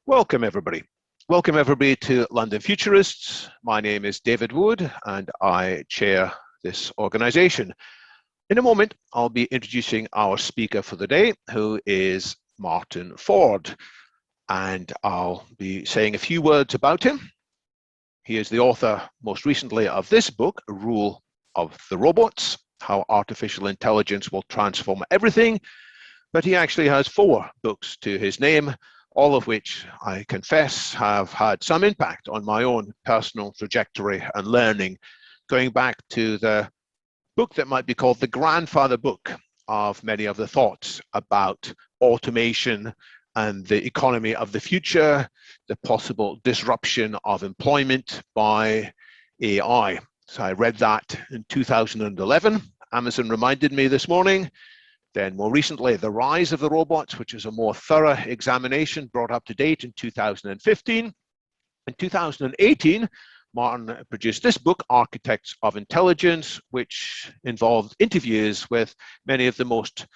Welcome everybody. Welcome everybody to London Futurists. My name is David Wood and I chair this organization. In a moment, I'll be introducing our speaker for the day, who is Martin Ford, and I'll be saying a few words about him. He is the author, most recently, of this book, Rule of the Robots, How Artificial Intelligence Will Transform Everything. But he actually has 4 books to his name, all of which I confess have had some impact on my own personal trajectory and learning, going back to the book that might be called the grandfather book of many of the thoughts about automation and the economy of the future, the possible disruption of employment by AI. So I read that in 2011. Amazon reminded me this morning. Then more recently, The Rise of the Robots, which is a more thorough examination brought up to date in 2015. In 2018, Martin produced this book, Architects of Intelligence, which involved interviews with many of the most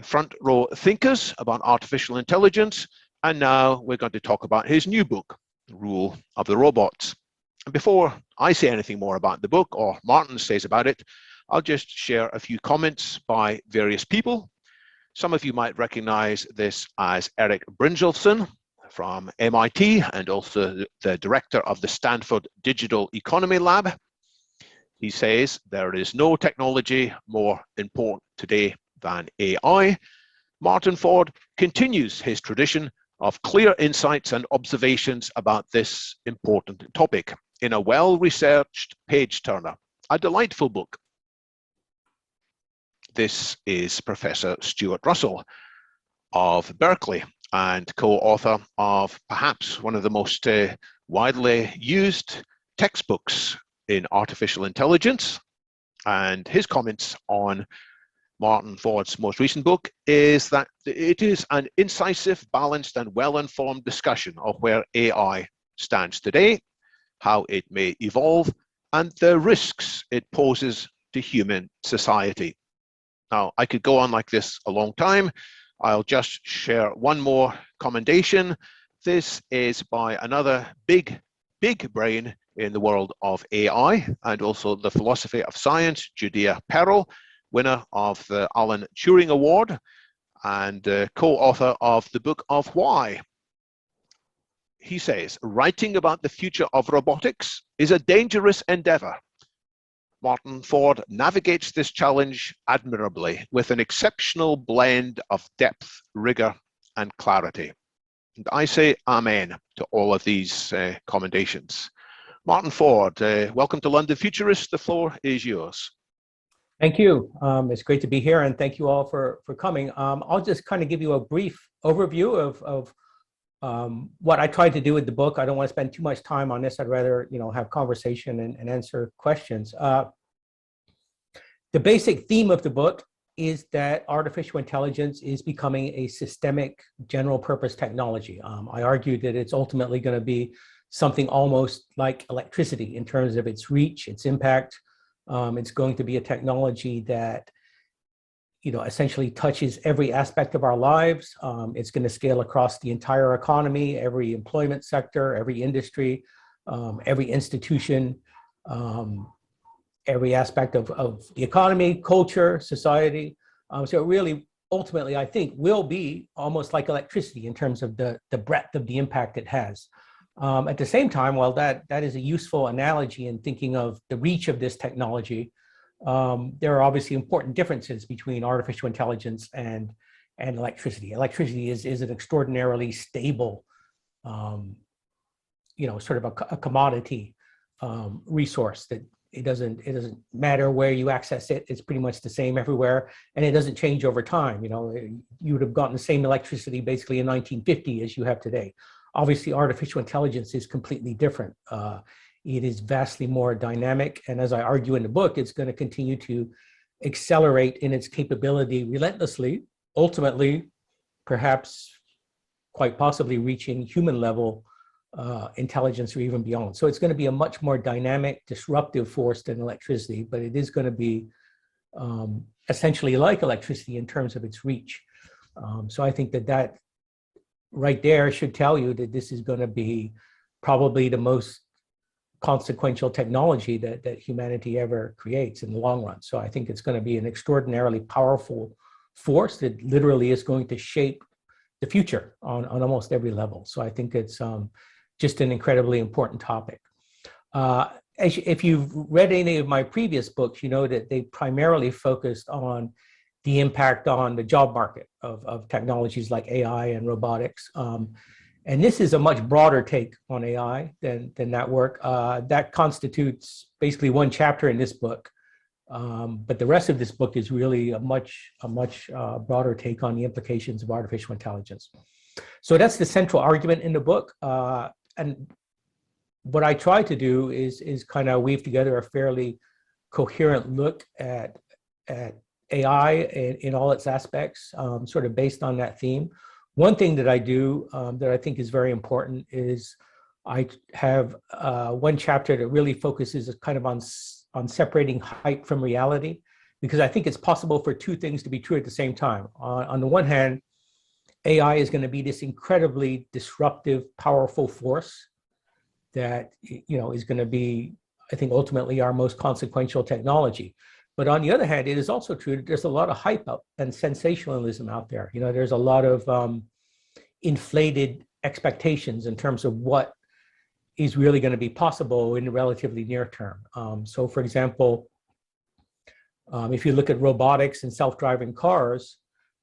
front row thinkers about artificial intelligence. And now we're going to talk about his new book, Rule of the Robots. And before I say anything more about the book, or Martin says about it, I'll just share a few comments by various people. Some of you might recognize this as Erik Brynjolfsson from MIT and also the director of the Stanford Digital Economy Lab. He says, there is no technology more important today than AI. Martin Ford continues his tradition of clear insights and observations about this important topic in a well-researched page-turner, a delightful book. This is Professor Stuart Russell of Berkeley and co-author of perhaps one of the most widely used textbooks in artificial intelligence. And his comments on Martin Ford's most recent book is that it is an incisive, balanced, and well-informed discussion of where AI stands today, how it may evolve, and the risks it poses to human society. Now, I could go on like this a long time. I'll just share one more commendation. This is by another big brain in the world of AI and also the philosophy of science, Judea Pearl, winner of the Alan Turing Award and co-author of the book of Why. He says, writing about the future of robotics is a dangerous endeavour. Martin Ford navigates this challenge admirably with an exceptional blend of depth, rigor, and clarity. And I say amen to all of these commendations. Martin Ford, welcome to London Futurists. The floor is yours. Thank you. It's great to be here, and thank you all for coming. I'll just kind of give you a brief overview of what I tried to do with the book. I don't want to spend too much time on this. I'd rather, have conversation and answer questions. The basic theme of the book is that artificial intelligence is becoming a systemic general purpose technology. I argue that it's ultimately going to be something almost like electricity in terms of its reach, its impact. It's going to be a technology that essentially touches every aspect of our lives. It's going to scale across the entire economy, every employment sector, every industry, every institution, every aspect of the economy, culture, society. So it really, ultimately, I think, will be almost like electricity in terms of the breadth of the impact it has. At the same time, while that is a useful analogy in thinking of the reach of this technology, there are obviously important differences between artificial intelligence and electricity. Electricity is an extraordinarily stable, sort of a commodity resource that it doesn't matter where you access it. It's pretty much the same everywhere, and it doesn't change over time. You would have gotten the same electricity basically in 1950 as you have today. Obviously, artificial intelligence is completely different. It is vastly more dynamic, and as I argue in the book, it's going to continue to accelerate in its capability relentlessly, ultimately, perhaps quite possibly reaching human level intelligence or even beyond. So it's going to be a much more dynamic, disruptive force than electricity, but it is going to be essentially like electricity in terms of its reach. So I think that right there should tell you that this is going to be probably the most consequential technology that humanity ever creates in the long run. So I think it's going to be an extraordinarily powerful force that literally is going to shape the future on almost every level. So I think it's just an incredibly important topic. If you've read any of my previous books, you know that they primarily focused on the impact on the job market of technologies like AI and robotics. And this is a much broader take on AI than that work. That constitutes basically one chapter in this book. But the rest of this book is really a much broader take on the implications of artificial intelligence. So that's the central argument in the book. And what I try to do is kind of weave together a fairly coherent look at AI in all its aspects, sort of based on that theme. One thing that I do that I think is very important is I have one chapter that really focuses kind of on separating hype from reality, because I think it's possible for two things to be true at the same time. On the one hand, AI is going to be this incredibly disruptive, powerful force that, you know, is going to be, I think, ultimately our most consequential technology. But on the other hand, it is also true that there's a lot of hype up and sensationalism out there. You know, there's a lot of inflated expectations in terms of what is really going to be possible in the relatively near term. So for example, if you look at robotics and self-driving cars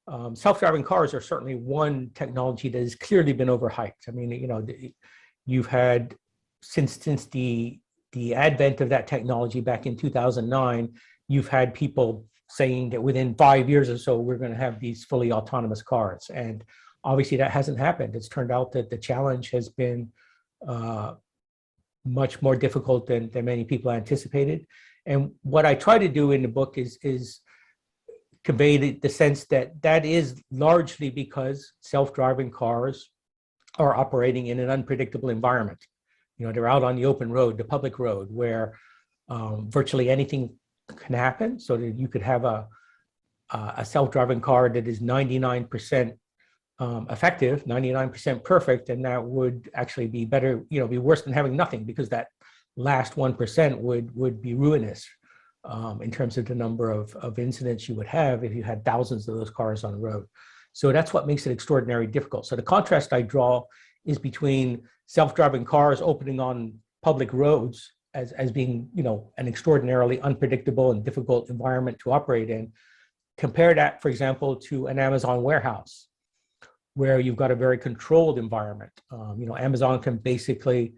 are certainly one technology that has clearly been overhyped. I mean, you know, you've had, since the advent of that technology back in 2009, you've had people saying that within 5 years or so, we're going to have these fully autonomous cars. And obviously that hasn't happened. It's turned out that the challenge has been much more difficult than many people anticipated. And what I try to do in the book is convey the sense that that is largely because self-driving cars are operating in an unpredictable environment. You know, they're out on the open road, the public road, where virtually anything can happen. So that you could have a self-driving car that is 99% effective, 99% perfect, and that would actually be better, you know, be worse than having nothing, because that last 1% would be ruinous in terms of the number of incidents you would have if you had thousands of those cars on the road. So that's what makes it extraordinarily difficult. So the contrast I draw is between self-driving cars opening on public roads as being, you know, an extraordinarily unpredictable and difficult environment to operate in. Compare that, for example, to an Amazon warehouse, where you've got a very controlled environment. You know, Amazon can basically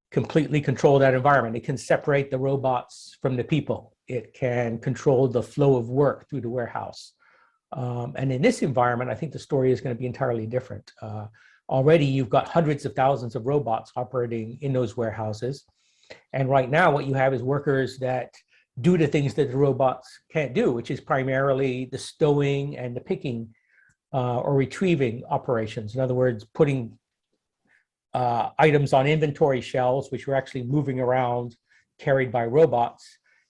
completely control that environment. It can separate the robots from the people. It can control the flow of work through the warehouse. And in this environment, I think the story is going to be entirely different. Already, you've got hundreds of thousands of robots operating in those warehouses. And right now, what you have is workers that do the things that the robots can't do, which is primarily the stowing and the picking or retrieving operations. In other words, putting items on inventory shelves, which are actually moving around, carried by robots,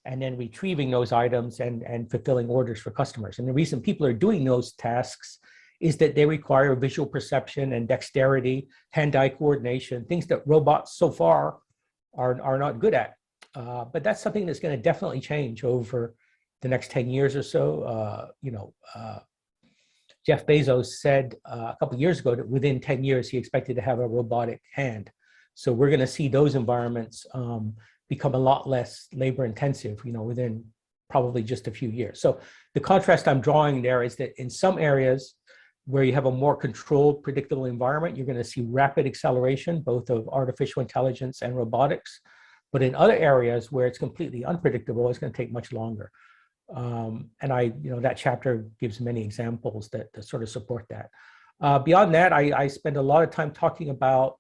and then retrieving those items and fulfilling orders for customers. And the reason people are doing those tasks is that they require visual perception and dexterity, hand-eye coordination, things that robots so far are not good at. But that's something that's going to definitely change over the next 10 years or so. You know, Jeff Bezos said a couple of years ago that within 10 years, he expected to have a robotic hand. So we're going to see those environments become a lot less labor intensive, you know, within probably just a few years. So the contrast I'm drawing there is that in some areas where you have a more controlled, predictable environment, you're going to see rapid acceleration, both of artificial intelligence and robotics. But in other areas where it's completely unpredictable, it's going to take much longer. And you know, that chapter gives many examples that sort of support that. Beyond that, I spend a lot of time talking about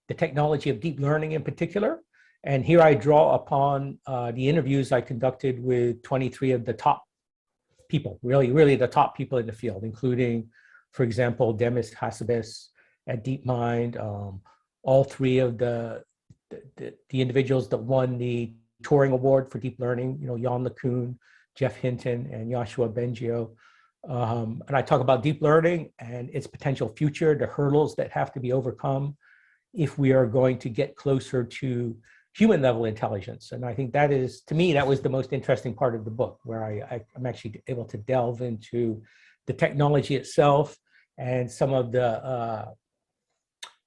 the technology of deep learning in particular. And here I draw upon the interviews I conducted with 23 of the top people, really the top people in the field, including, for example, Demis Hassabis at DeepMind, all three of the individuals that won the Turing Award for deep learning, you know, Jan LeCun, Jeff Hinton, and Yoshua Bengio. And I talk about deep learning and its potential future, the hurdles that have to be overcome if we are going to get closer to human level intelligence. And I think that is, to me, that was the most interesting part of the book, where I'm actually able to delve into the technology itself and some of the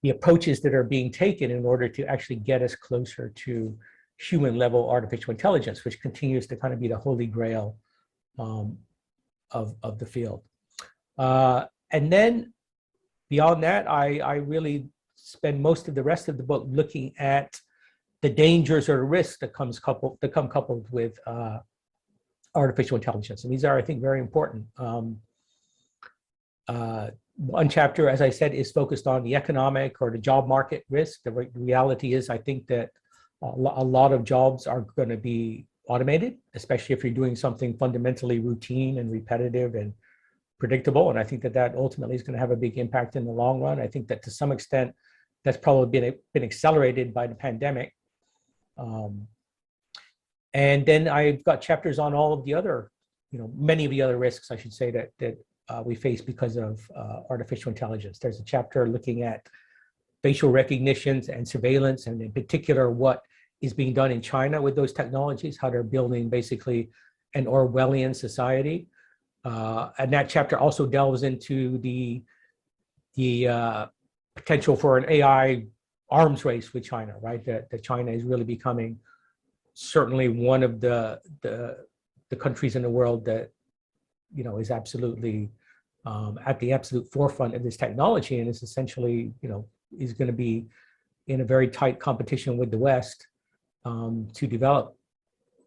approaches that are being taken in order to actually get us closer to human level artificial intelligence, which continues to kind of be the holy grail of the field. And then beyond that, I really spend most of the rest of the book looking at the dangers or the risks that come coupled with artificial intelligence. And these are, I think, very important. One chapter, as I said, is focused on the economic or the job market risk. The reality is, I think that a lot of jobs are going to be automated, especially if you're doing something fundamentally routine and repetitive and predictable. And I think that that ultimately is going to have a big impact in the long run. I think that to some extent, that's probably been accelerated by the pandemic. And then I've got chapters on all of the other, many of the other risks, I should say, that we face because of artificial intelligence. There's a chapter looking at facial recognitions and surveillance, and in particular, what is being done in China with those technologies, how they're building basically an Orwellian society. And that chapter also delves into the potential for an AI arms race with China, right? That China is really becoming certainly one of the countries in the world that is absolutely at the absolute forefront of this technology, and is essentially is going to be in a very tight competition with the West to develop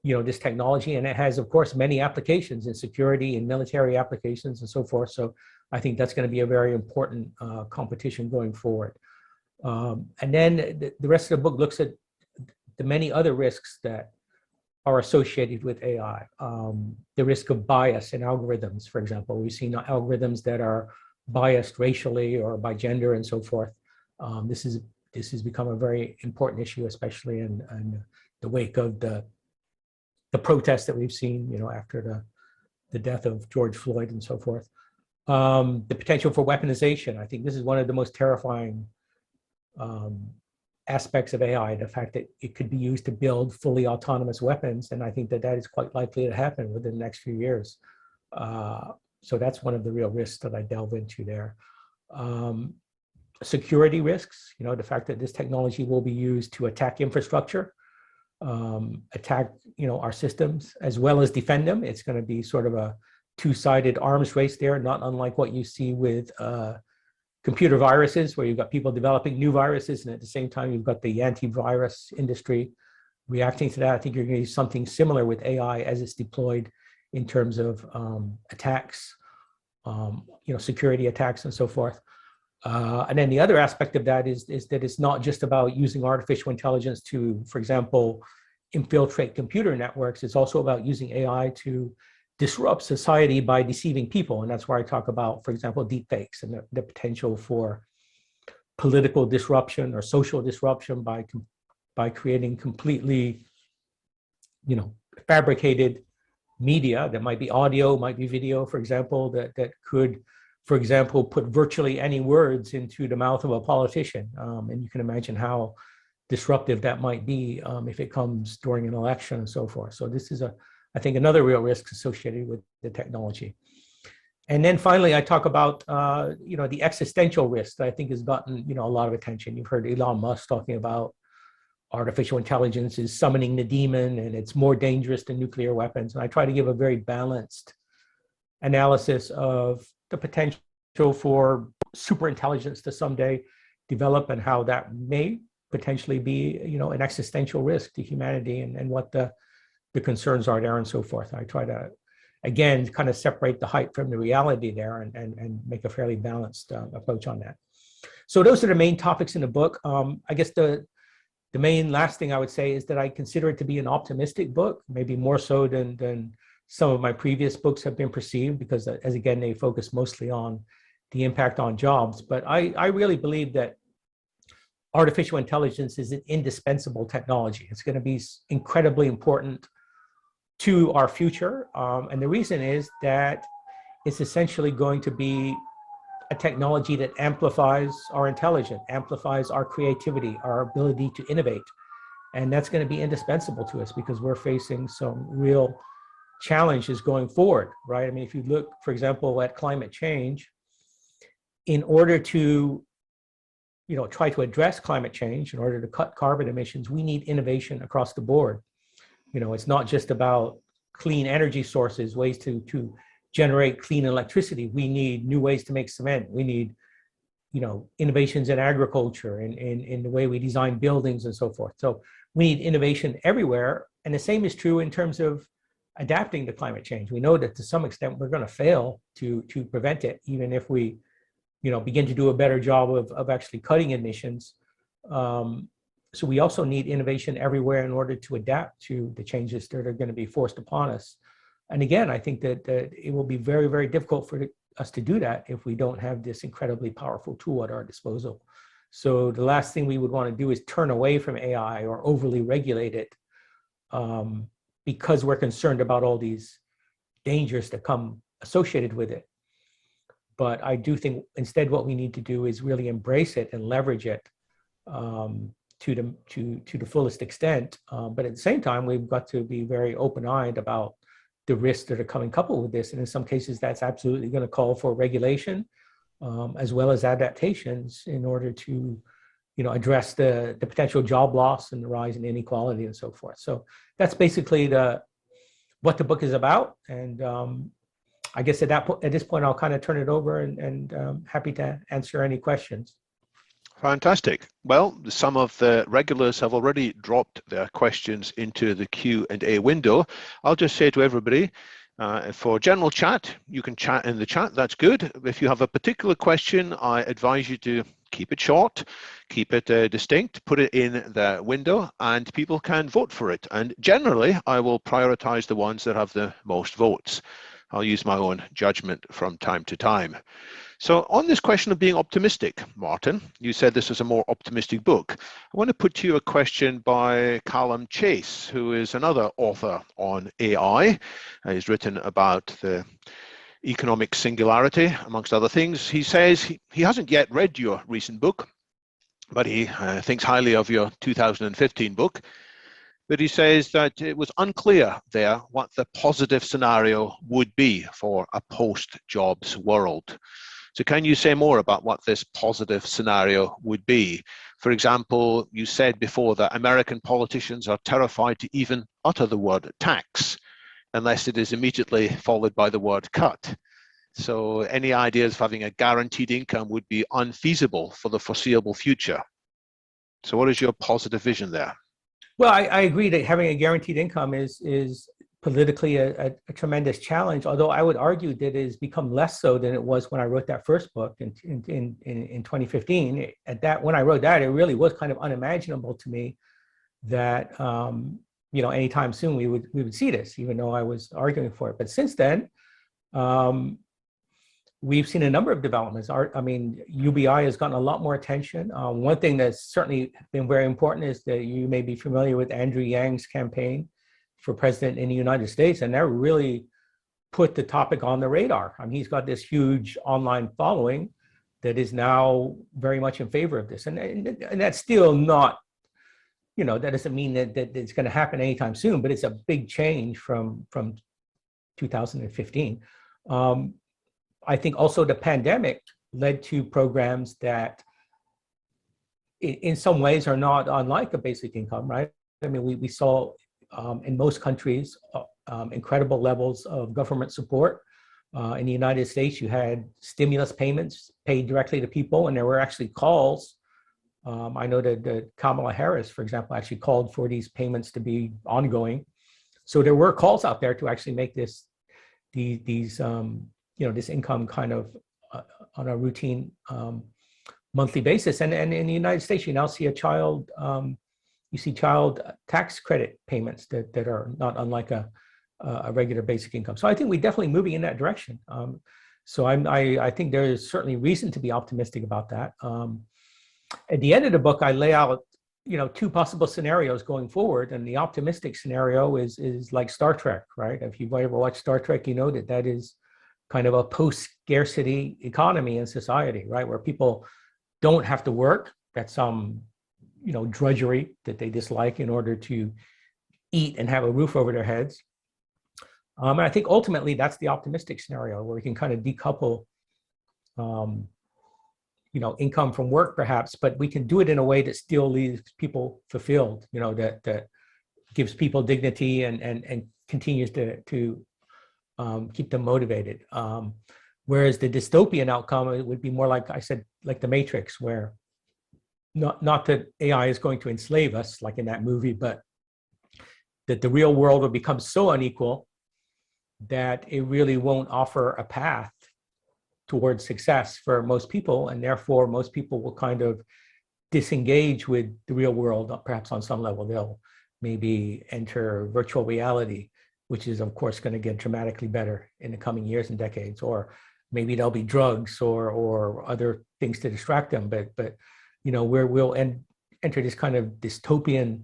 this technology. And it has, of course, many applications in security and military applications and so forth. So I think that's going to be a very important competition going forward. And then the rest of the book looks at the many other risks that are associated with AI. The risk of bias in algorithms, for example. We've seen algorithms that are biased racially or by gender and so forth. This has become a very important issue, especially in the wake of the protests that we've seen, after the death of George Floyd and so forth. The potential for weaponization. I think this is one of the most terrifying aspects of AI, the fact that it could be used to build fully autonomous weapons. And I think that is quite likely to happen within the next few years. So that's one of the real risks that I delve into there. Security risks, the fact that this technology will be used to attack infrastructure, attack, our systems, as well as defend them. It's going to be sort of a two-sided arms race there, not unlike what you see with computer viruses, where you've got people developing new viruses, and at the same time, you've got the antivirus industry reacting to that. I think you're going to see something similar with AI as it's deployed in terms of attacks, security attacks and so forth. And then the other aspect of that is that it's not just about using artificial intelligence to, for example, infiltrate computer networks. It's also about using AI to disrupt society by deceiving people. And that's where I talk about, for example, deepfakes and the potential for political disruption or social disruption by creating completely, fabricated media that might be audio, might be video, for example, that could, for example, put virtually any words into the mouth of a politician. And you can imagine how disruptive that might be if it comes during an election and so forth. So this is I think another real risk associated with the technology. And then finally, I talk about, the existential risk that I think has gotten, a lot of attention. You've heard Elon Musk talking about artificial intelligence is summoning the demon and it's more dangerous than nuclear weapons. And I try to give a very balanced analysis of the potential for superintelligence to someday develop and how that may potentially be, an existential risk to humanity and what the concerns are there and so forth. I try to, again, kind of separate the hype from the reality there and make a fairly balanced approach on that. So those are the main topics in the book. I guess the main last thing I would say is that I consider it to be an optimistic book, maybe more so than some of my previous books have been perceived, because as again, they focus mostly on the impact on jobs. But I really believe that artificial intelligence is an indispensable technology. It's going to be incredibly important to our future. And the reason is that it's essentially going to be a technology that amplifies our intelligence, amplifies our creativity, our ability to innovate. And that's going to be indispensable to us because we're facing some real challenges going forward, right? I mean, if you look, for example, at climate change, in order to try to address climate change, in order to cut carbon emissions, we need innovation across the board. It's not just about clean energy sources, ways to generate clean electricity. We need new ways to make cement. We need, innovations in agriculture and in the way we design buildings and so forth. So we need innovation everywhere. And the same is true in terms of adapting to climate change. We know that to some extent we're going to fail to prevent it, even if we, begin to do a better job of actually cutting emissions. So we also need innovation everywhere in order to adapt to the changes that are going to be forced upon us. And again, I think that it will be very, very difficult for us to do that if we don't have this incredibly powerful tool at our disposal. So the last thing we would want to do is turn away from AI or overly regulate it because we're concerned about all these dangers that come associated with it. But I do think instead what we need to do is really embrace it and leverage it to the fullest extent. But at the same time, we've got to be very open-eyed about the risks that are coming coupled with this. And in some cases, that's absolutely going to call for regulation as well as adaptations in order to address the potential job loss and the rise in inequality and so forth. So that's basically what the book is about. And I guess at this point, I'll kind of turn it over and happy to answer any questions. Fantastic. Well, some of the regulars have already dropped their questions into the Q&A window. I'll just say to everybody, for general chat, you can chat in the chat, that's good. If you have a particular question, I advise you to keep it short, keep it distinct, put it in the window, and people can vote for it. And generally, I will prioritize the ones that have the most votes. I'll use my own judgment from time to time. So on this question of being optimistic, Martin, you said this is a more optimistic book. I want to put to you a question by Callum Chase, who is another author on AI. He's written about the economic singularity, amongst other things. He says he hasn't yet read your recent book, but he thinks highly of your 2015 book. But he says that it was unclear there what the positive scenario would be for a post-jobs world. So can you say more about what this positive scenario would be? For example, you said before that American politicians are terrified to even utter the word tax unless it is immediately followed by the word cut. So any ideas of having a guaranteed income would be unfeasible for the foreseeable future. So what is your positive vision there? Well, I agree that having a guaranteed income is politically a tremendous challenge, although I would argue that it has become less so than it was when I wrote that first book in 2015. When I wrote that, it really was kind of unimaginable to me that anytime soon we would see this, even though I was arguing for it. But since then, we've seen a number of developments. UBI has gotten a lot more attention. One thing that's certainly been very important is that you may be familiar with Andrew Yang's campaign for president in the United States, and that really put the topic on the radar. He's got this huge online following that is now very much in favor of this. And that's still not, that doesn't mean that it's going to happen anytime soon, but it's a big change from 2015. I think also the pandemic led to programs that in some ways are not unlike a basic income, right? We saw in most countries incredible levels of government support. In the United States, you had stimulus payments paid directly to people, and there were actually calls. I know that Kamala Harris, for example, actually called for these payments to be ongoing. So there were calls out there to actually make this income kind of on a routine monthly basis. And in the United States, you now see child tax credit payments that are not unlike a regular basic income. So I think we're definitely moving in that direction. So I think there is certainly reason to be optimistic about that. At the end of the book, I lay out two possible scenarios going forward, and the optimistic scenario is like Star Trek, right? If you've ever watched Star Trek, you know that is kind of a post-scarcity economy in society, right? Where people don't have to work. That's some, drudgery that they dislike in order to eat and have a roof over their heads. And I think ultimately that's the optimistic scenario where we can kind of decouple, income from work perhaps, but we can do it in a way that still leaves people fulfilled, that gives people dignity and continues to keep them motivated. Whereas the dystopian outcome, it would be more like I said, like the Matrix, where not that AI is going to enslave us like in that movie, but that the real world will become so unequal that it really won't offer a path towards success for most people, and therefore most people will kind of disengage with the real world. Perhaps on some level they'll maybe enter virtual reality, which is of course going to get dramatically better in the coming years and decades, or maybe there'll be drugs or other things to distract them, but where we'll enter this kind of dystopian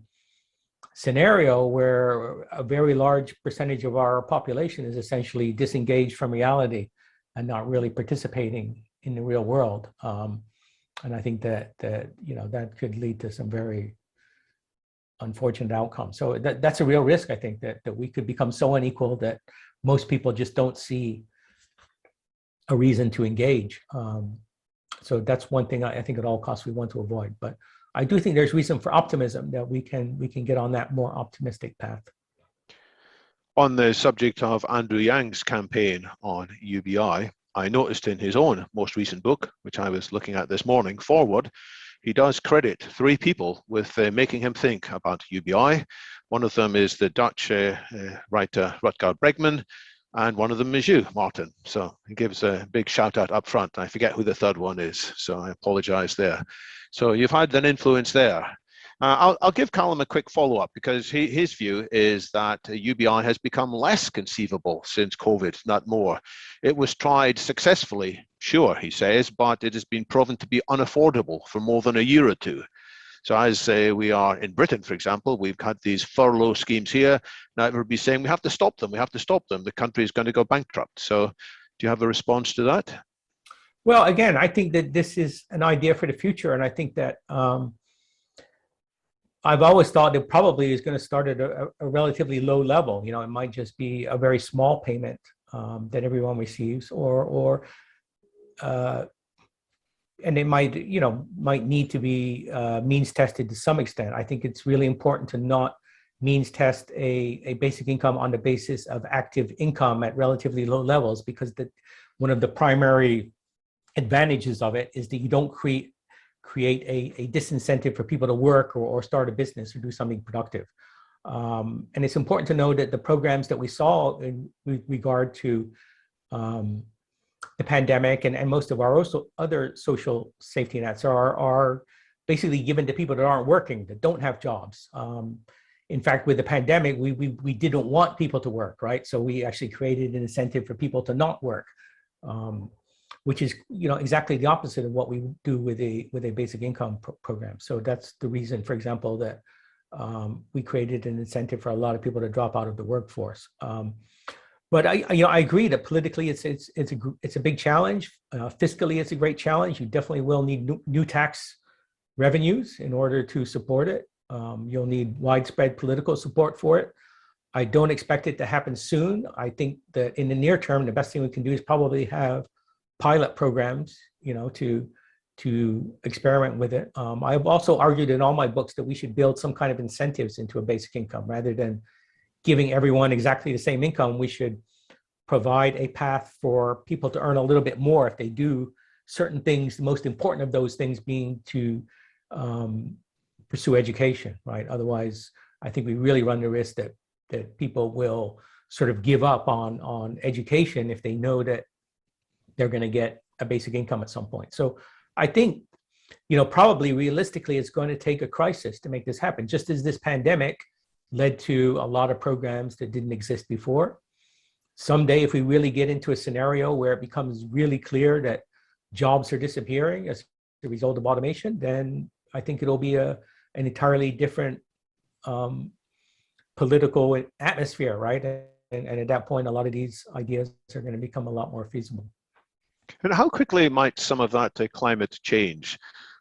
scenario where a very large percentage of our population is essentially disengaged from reality and not really participating in the real world. And I think that could lead to some very unfortunate outcomes. So that's a real risk, I think, that we could become so unequal that most people just don't see a reason to engage. So that's one thing I think at all costs we want to avoid. But I do think there's reason for optimism that we can get on that more optimistic path. On the subject of Andrew Yang's campaign on UBI, I noticed in his own most recent book, which I was looking at this morning, Forward, he does credit 3 people with making him think about UBI. One of them is the Dutch writer Rutger Bregman, and one of them is you, Martin. So he gives a big shout out up front. I forget who the third one is, so I apologize there. So you've had an influence there. I'll give Callum a quick follow-up, because his view is that UBI has become less conceivable since COVID, not more. It was tried successfully, sure, he says, but it has been proven to be unaffordable for more than a year or two. So as we are in Britain, for example, we've had these furlough schemes here. Now everybody's saying we have to stop them, we have to stop them. The country is going to go bankrupt. So do you have a response to that? Well, again, I think that this is an idea for the future. And I think that I've always thought it probably is going to start at a relatively low level. It might just be a very small payment that everyone receives, and it might need to be means tested to some extent. I think it's really important to not means test a basic income on the basis of active income at relatively low levels, because one of the primary advantages of it is that you don't create a disincentive for people to work or start a business or do something productive. And it's important to know that the programs that we saw in regard to the pandemic and most of our other social safety nets are basically given to people that aren't working, that don't have jobs. In fact, with the pandemic, we didn't want people to work, right? So we actually created an incentive for people to not work, which is exactly the opposite of what we do with a basic income program. So that's the reason, for example, that we created an incentive for a lot of people to drop out of the workforce. But I agree that politically it's a big challenge. Fiscally, it's a great challenge. You definitely will need new tax revenues in order to support it. You'll need widespread political support for it. I don't expect it to happen soon. I think that in the near term, the best thing we can do is probably have pilot programs, to experiment with it. I've also argued in all my books that we should build some kind of incentives into a basic income rather than giving everyone exactly the same income. We should provide a path for people to earn a little bit more if they do certain things, the most important of those things being to pursue education, right? Otherwise, I think we really run the risk that people will sort of give up on education if they know that they're going to get a basic income at some point. So I think, probably realistically, it's going to take a crisis to make this happen, just as this pandemic led to a lot of programs that didn't exist before. Someday, if we really get into a scenario where it becomes really clear that jobs are disappearing as a result of automation, then I think it'll be an entirely different political atmosphere, right? and at that point, a lot of these ideas are going to become a lot more feasible. And how quickly might some of that climate change?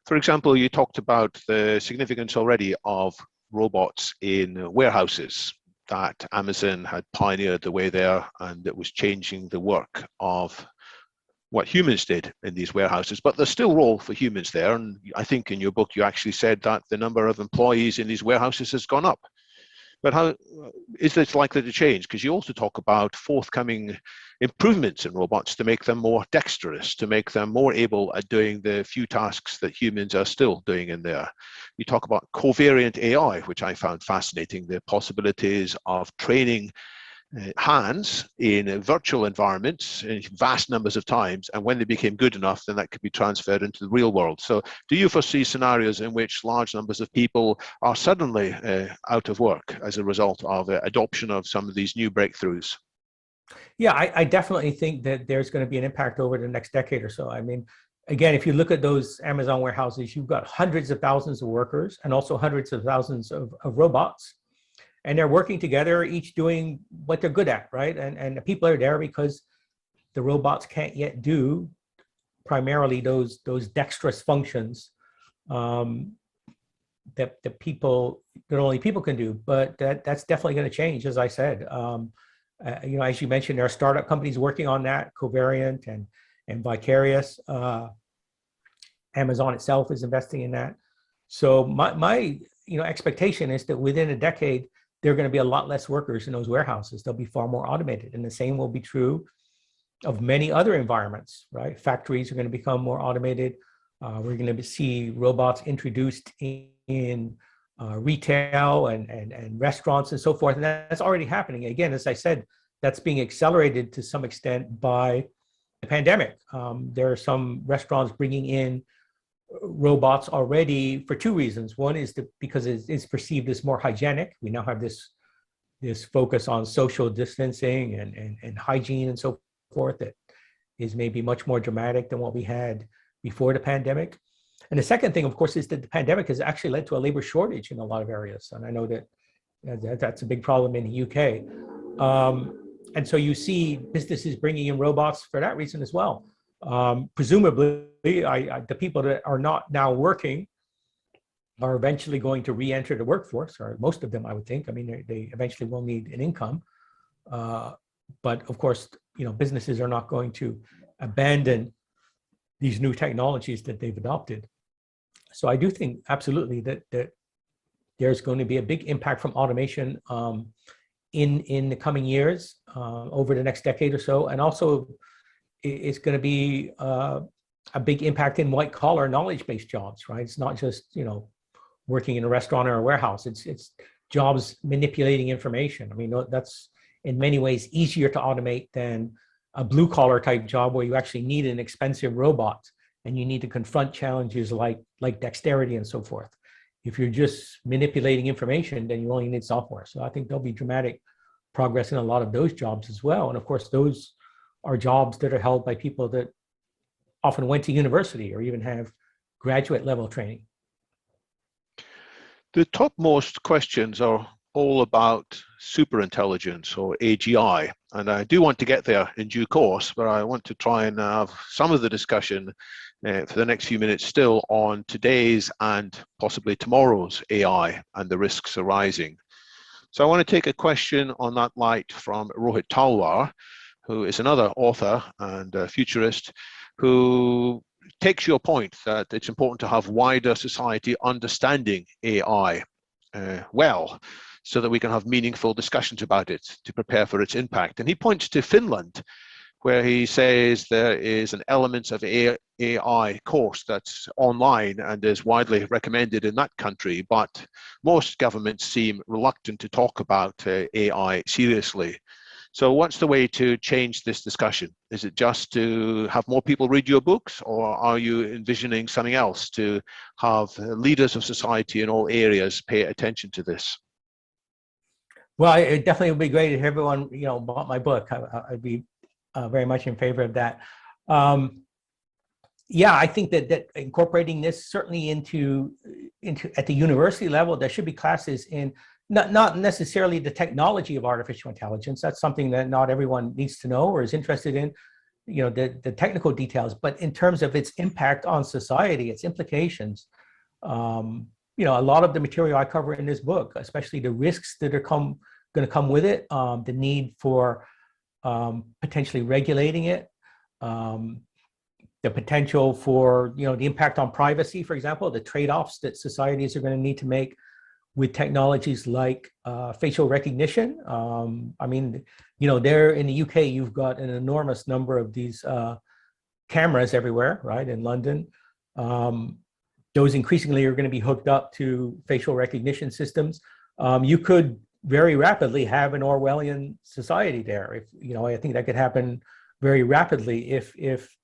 For example, you talked about the significance already of robots in warehouses, that Amazon had pioneered the way there, and it was changing the work of what humans did in these warehouses. But there's still a role for humans there. And I think in your book, you actually said that the number of employees in these warehouses has gone up. But how is this likely to change? Because you also talk about forthcoming improvements in robots to make them more dexterous, to make them more able at doing the few tasks that humans are still doing in there. You talk about covariant AI, which I found fascinating, the possibilities of training hands in virtual environments in vast numbers of times, and when they became good enough, then that could be transferred into the real world. So do you foresee scenarios in which large numbers of people are suddenly out of work as a result of adoption of some of these new breakthroughs? Yeah, I definitely think that there's going to be an impact over the next decade or so. I mean, again, if you look at those Amazon warehouses, you've got hundreds of thousands of workers and also hundreds of thousands of robots. And they're working together, each doing what they're good at, right? And the people are there because the robots can't yet do primarily those dexterous functions that only people can do. But that's definitely going to change, as I said. You know, as you mentioned, there are startup companies working on that, Covariant and Vicarious. Amazon itself is investing in that. So my expectation is that within a decade, there are going to be a lot less workers in those warehouses. They'll be far more automated. And the same will be true of many other environments, right? Factories are going to become more automated. We're going to see robots introduced in retail and restaurants and so forth. And that's already happening. Again, as I said, that's being accelerated to some extent by the pandemic. There are some restaurants bringing in robots already for two reasons. One is because it's perceived as more hygienic. We now have this focus on social distancing and hygiene and so forth that is maybe much more dramatic than what we had before the pandemic. And the second thing, of course, is that the pandemic has actually led to a labor shortage in a lot of areas. And I know that's a big problem in the UK. And so you see businesses bringing in robots for that reason as well. Presumably, the people that are not now working are eventually going to re-enter the workforce, or most of them, I would think. I mean, they eventually will need an income. But of course, businesses are not going to abandon these new technologies that they've adopted. So I do think absolutely that there's going to be a big impact from automation in the coming years, over the next decade or so. And also, it's going to be a big impact in white collar knowledge-based jobs, right? It's not just, working in a restaurant or a warehouse. It's jobs manipulating information. I mean, that's in many ways easier to automate than a blue collar type job where you actually need an expensive robot and you need to confront challenges like dexterity and so forth. If you're just manipulating information, then you only need software. So I think there'll be dramatic progress in a lot of those jobs as well. And of course, those are jobs that are held by people that often went to university or even have graduate level training. The topmost questions are all about superintelligence or AGI. And I do want to get there in due course, but I want to try and have some of the discussion for the next few minutes still on today's and possibly tomorrow's AI and the risks arising. So I want to take a question on that light from Rohit Talwar, who is another author and a futurist, who takes your point that it's important to have wider society understanding AI well, so that we can have meaningful discussions about it to prepare for its impact. And he points to Finland, where he says there is an element of AI course that's online and is widely recommended in that country, but most governments seem reluctant to talk about AI seriously. So what's the way to change this discussion? Is it just to have more people read your books, or are you envisioning something else to have leaders of society in all areas pay attention to this? Well, it definitely would be great if everyone, bought my book. I'd be very much in favor of that. Yeah, I think that incorporating this certainly into at the university level, there should be classes in not necessarily the technology of artificial intelligence. That's something that not everyone needs to know or is interested in, the technical details, but in terms of its impact on society, its implications. A lot of the material I cover in this book, especially the risks that are going to come with it, the need for potentially regulating it, the potential for, the impact on privacy, for example, the trade-offs that societies are going to need to make with technologies like facial recognition. There in the UK, you've got an enormous number of these cameras everywhere, right, in London. Those increasingly are going to be hooked up to facial recognition systems. You could very rapidly have an Orwellian society there. I think that could happen very rapidly if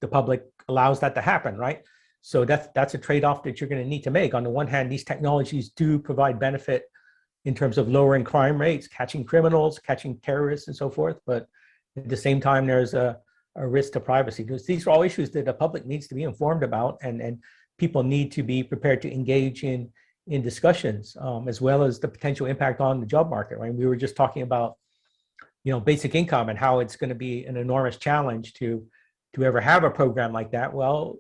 the public allows that to happen, right? So that's a trade-off that you're going to need to make. On the one hand, these technologies do provide benefit in terms of lowering crime rates, catching criminals, catching terrorists, and so forth. But at the same time, there's a risk to privacy. These are all issues that the public needs to be informed about, and people need to be prepared to engage in discussions, as well as the potential impact on the job market, right? We were just talking about, basic income and how it's going to be an enormous challenge to ever have a program like that. Well,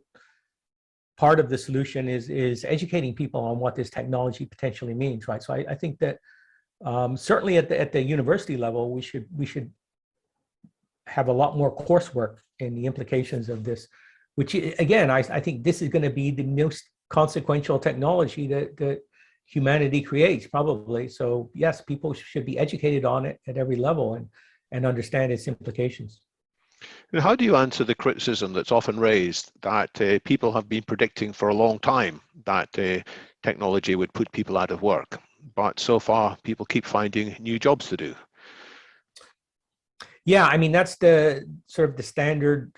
part of the solution is educating people on what this technology potentially means, right? So I think that certainly at the university level, we should have a lot more coursework in the implications of this, which again, I think this is going to be the most consequential technology that humanity creates, probably. So yes, people should be educated on it at every level and understand its implications. And how do you answer the criticism that's often raised that people have been predicting for a long time that technology would put people out of work, but so far people keep finding new jobs to do? Yeah, that's the sort of the standard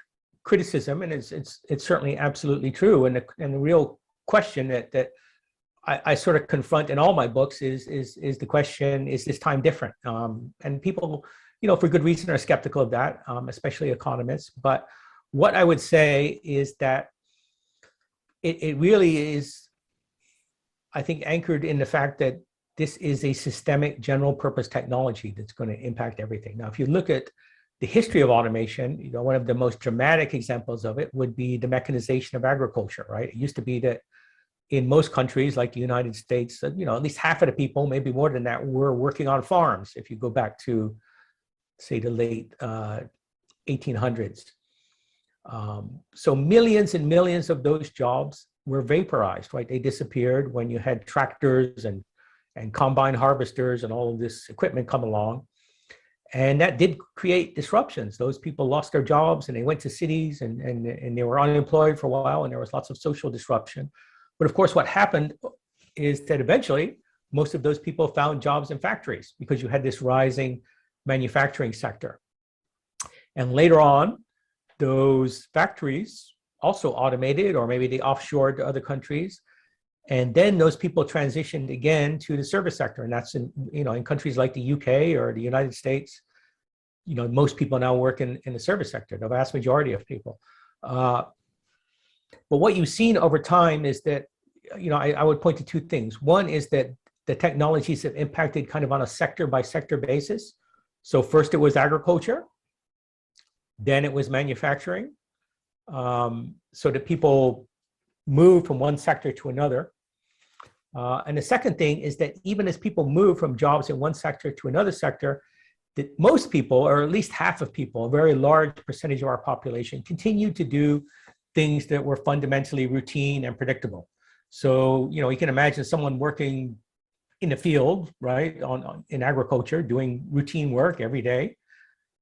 criticism, and it's certainly absolutely true. And the real question that I sort of confront in all my books is the question: is this time different? And people, for good reason, are skeptical of that, especially economists. But what I would say is that it really is, I think, anchored in the fact that this is a systemic general purpose technology that's going to impact everything. Now, if you look at the history of automation, one of the most dramatic examples of it would be the mechanization of agriculture, right? It used to be that in most countries like the United States, at least half of the people, maybe more than that, were working on farms. If you go back to, say, the late 1800s. So millions and millions of those jobs were vaporized, right? They disappeared when you had tractors and combine harvesters and all of this equipment come along. And that did create disruptions. Those people lost their jobs and they went to cities and they were unemployed for a while, and there was lots of social disruption. But of course, what happened is that eventually most of those people found jobs in factories because you had this rising manufacturing sector. And later on, those factories also automated, or maybe they offshored to other countries. And then those people transitioned again to the service sector. And that's in countries like the UK or the United States, most people now work in the service sector, the vast majority of people. But what you've seen over time is that, I would point to two things. One is that the technologies have impacted kind of on a sector by sector basis. So first it was agriculture, then it was manufacturing, so that people move from one sector to another. And the second thing is that even as people move from jobs in one sector to another sector, that most people, or at least half of people, a very large percentage of our population, continue to do things that were fundamentally routine and predictable. So, you can imagine someone working in the field, right, in agriculture, doing routine work every day.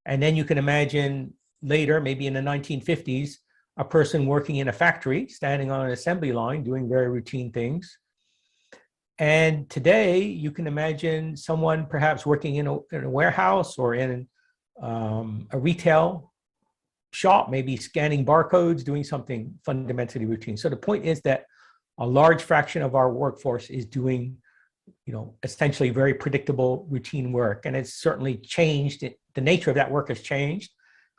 And then you can imagine later, maybe in the 1950s, a person working in a factory, standing on an assembly line, doing very routine things. And today, you can imagine someone perhaps working in a warehouse or in a retail shop, maybe scanning barcodes, doing something fundamentally routine. So the point is that a large fraction of our workforce is doing, essentially very predictable routine work. And it's certainly changed. The nature of that work has changed,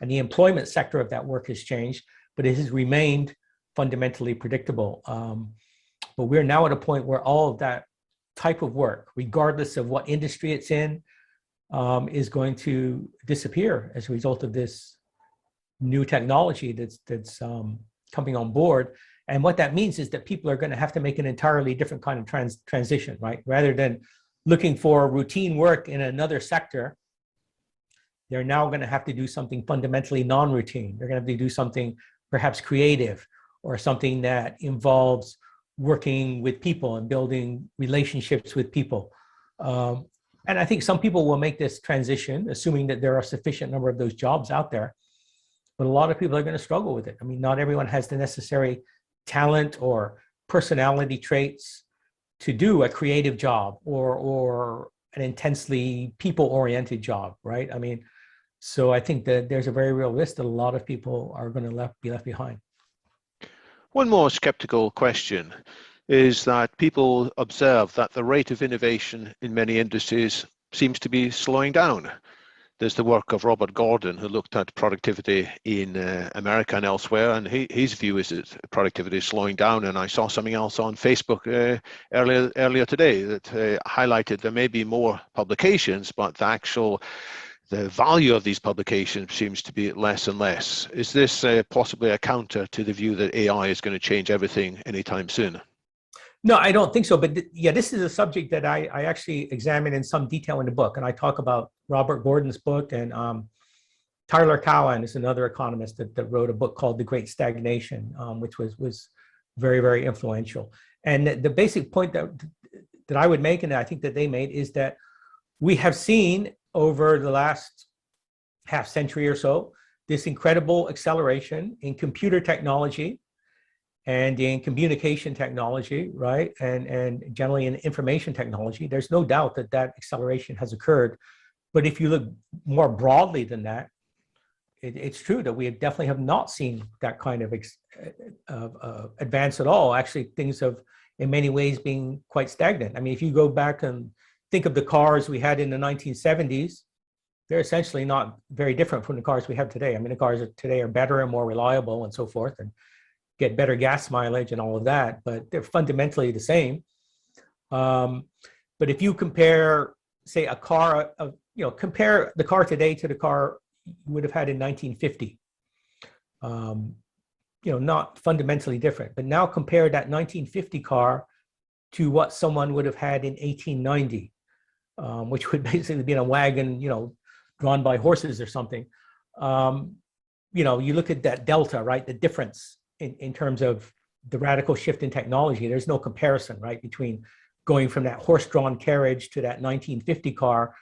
and the employment sector of that work has changed, but it has remained fundamentally predictable. But we're now at a point where all of that type of work, regardless of what industry it's in, is going to disappear as a result of this new technology that's coming on board. And what that means is that people are going to have to make an entirely different kind of transition, right? Rather than looking for routine work in another sector, they're now going to have to do something fundamentally non-routine. They're going to have to do something perhaps creative, or something that involves working with people and building relationships with people. And I think some people will make this transition, assuming that there are a sufficient number of those jobs out there. But a lot of people are going to struggle with it. I mean, not everyone has the necessary talent or personality traits to do a creative job or an intensely people-oriented job, right? I mean, so I think that there's a very real risk that a lot of people are going to be left behind. One more skeptical question is that people observe that the rate of innovation in many industries seems to be slowing down. There's the work of Robert Gordon, who looked at productivity in America and elsewhere, and his view is that productivity is slowing down. And I saw something else on Facebook earlier today that highlighted there may be more publications, but the value of these publications seems to be less and less. Is this possibly a counter to the view that AI is going to change everything anytime soon? No, I don't think so. But yeah, this is a subject that I actually examine in some detail in the book. And I talk about Robert Gordon's book, and Tyler Cowen is another economist that wrote a book called The Great Stagnation, which was very, very influential. And the basic point that I would make, and I think that they made, is that we have seen over the last half century or so this incredible acceleration in computer technology and in communication technology, right? And generally in information technology. There's no doubt that that acceleration has occurred. But if you look more broadly than that, it's true that we definitely have not seen that kind of advance at all. Actually, things have, in many ways, been quite stagnant. I mean, if you go back and think of the cars we had in the 1970s, they're essentially not very different from the cars we have today. I mean, the cars today are better and more reliable and so forth, and get better gas mileage and all of that, but they're fundamentally the same. But if you compare, say, a car, compare the car today to the car you would have had in 1950, not fundamentally different. But now compare that 1950 car to what someone would have had in 1890, which would basically be in a wagon, drawn by horses or something. You look at that delta, right? The difference in terms of the radical shift in technology. There's no comparison, right, between going from that horse-drawn carriage to that 1950 car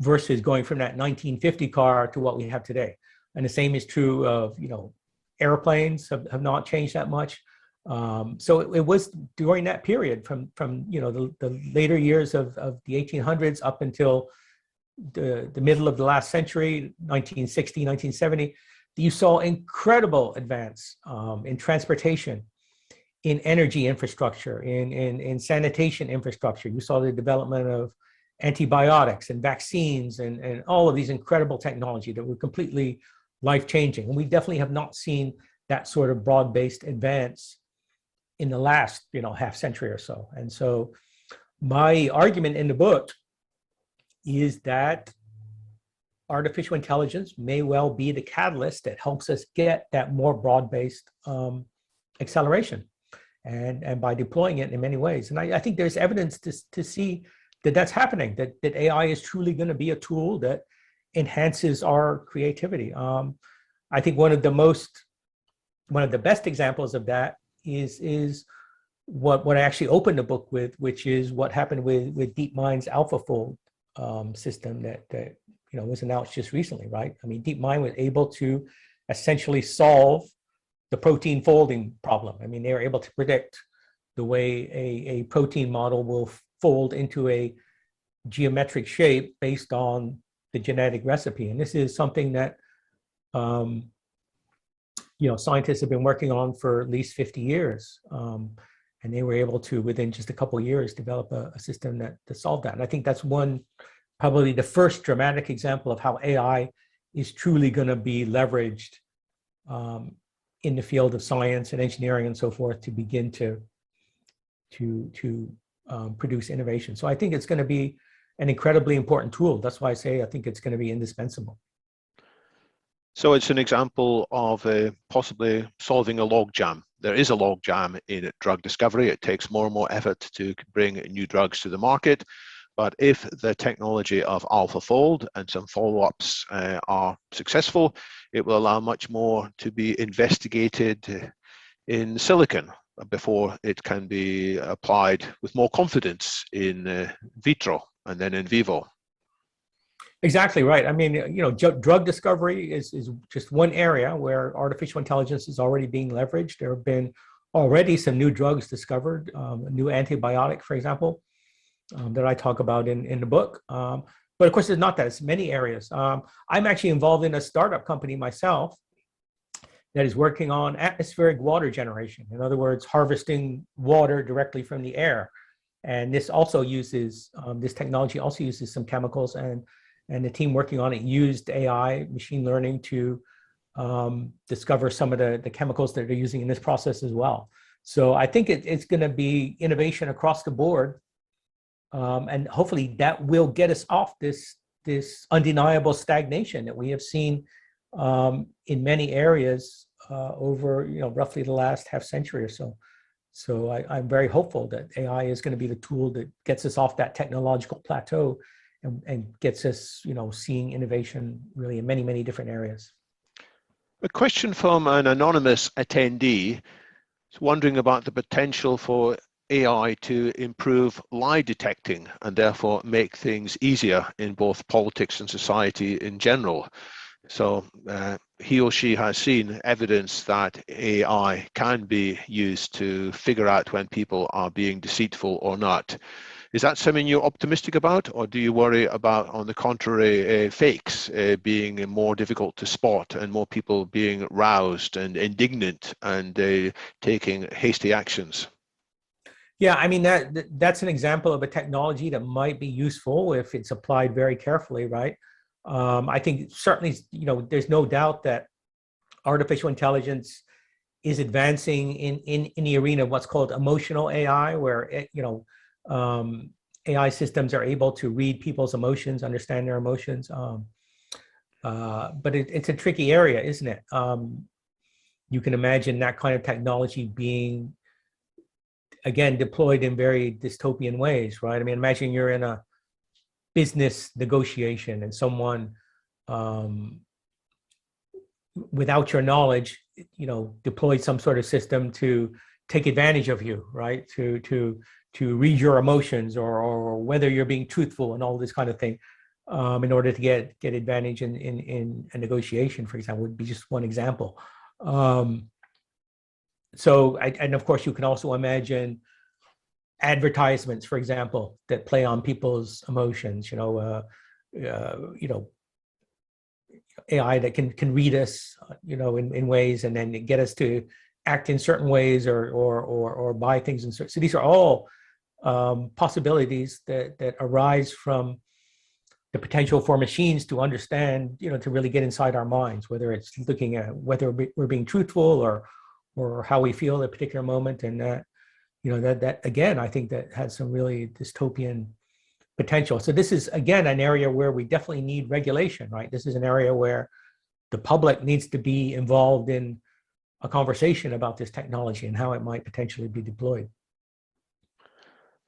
versus going from that 1950 car to what we have today. And the same is true of, airplanes have not changed that much. So it was during that period from the later years of the 1800s up until the middle of the last century, 1960, 1970, you saw incredible advance in transportation, in energy infrastructure, in sanitation infrastructure. You saw the development of antibiotics and vaccines and all of these incredible technology that were completely life-changing. And we definitely have not seen that sort of broad-based advance in the last, half century or so. And so my argument in the book is that artificial intelligence may well be the catalyst that helps us get that more broad-based acceleration, and by deploying it in many ways. And I think there's evidence to see that that's happening, that AI is truly going to be a tool that enhances our creativity. I think one of the best examples of that is what I actually opened the book with, which is what happened with DeepMind's AlphaFold system that was announced just recently, right? I mean, DeepMind was able to essentially solve the protein folding problem. I mean, they were able to predict the way a protein model will fold into a geometric shape based on the genetic recipe. And this is something that scientists have been working on for at least 50 years. And they were able to, within just a couple of years, develop a system that solved that. And I think that's probably the first dramatic example of how AI is truly going to be leveraged in the field of science and engineering and so forth to begin to produce innovation. So I think it's going to be an incredibly important tool. That's why I say I think it's going to be indispensable. So it's an example of possibly solving a logjam. There is a logjam in drug discovery. It takes more and more effort to bring new drugs to the market. But if the technology of AlphaFold and some follow-ups are successful, it will allow much more to be investigated in silicon before it can be applied with more confidence in vitro and then in vivo. Exactly right. I mean, drug discovery is just one area where artificial intelligence is already being leveraged. There have been already some new drugs discovered, a new antibiotic, for example, that I talk about in the book. But of course, it's not that. It's many areas. I'm actually involved in a startup company myself that is working on atmospheric water generation. In other words, harvesting water directly from the air. And this also uses, this technology also uses some chemicals, and the team working on it used AI, machine learning, to discover some of the chemicals that they're using in this process as well. So I think it's going to be innovation across the board. And hopefully that will get us off this undeniable stagnation that we have seen in many areas over roughly the last half century or so. So I'm very hopeful that AI is going to be the tool that gets us off that technological plateau and gets us, seeing innovation really in many, many different areas. A question from an anonymous attendee is wondering about the potential for AI to improve lie detecting and therefore make things easier in both politics and society in general. So he or she has seen evidence that AI can be used to figure out when people are being deceitful or not. Is that something you're optimistic about, or do you worry about, on the contrary, fakes being more difficult to spot and more people being roused and indignant and taking hasty actions? Yeah, I mean, that's an example of a technology that might be useful if it's applied very carefully, right? I think certainly, there's no doubt that artificial intelligence is advancing in the arena of what's called emotional AI, where AI systems are able to read people's emotions, understand their emotions. But it's a tricky area, isn't it? You can imagine that kind of technology being, again, deployed in very dystopian ways, right? I mean, imagine you're in a business negotiation and someone, without your knowledge, deployed some sort of system to take advantage of you, right? To read your emotions or whether you're being truthful and all this kind of thing, in order to get advantage in a negotiation, for example, would be just one example. And of course, you can also imagine advertisements, for example, that play on people's emotions. AI that can read us, in ways, and then get us to act in certain ways or buy things in certain. So these are all possibilities that arise from the potential for machines to understand, to really get inside our minds, whether it's looking at whether we're being truthful or how we feel at a particular moment. And that again, I think that has some really dystopian potential. So this is, again, an area where we definitely need regulation, right? This is an area where the public needs to be involved in a conversation about this technology and how it might potentially be deployed.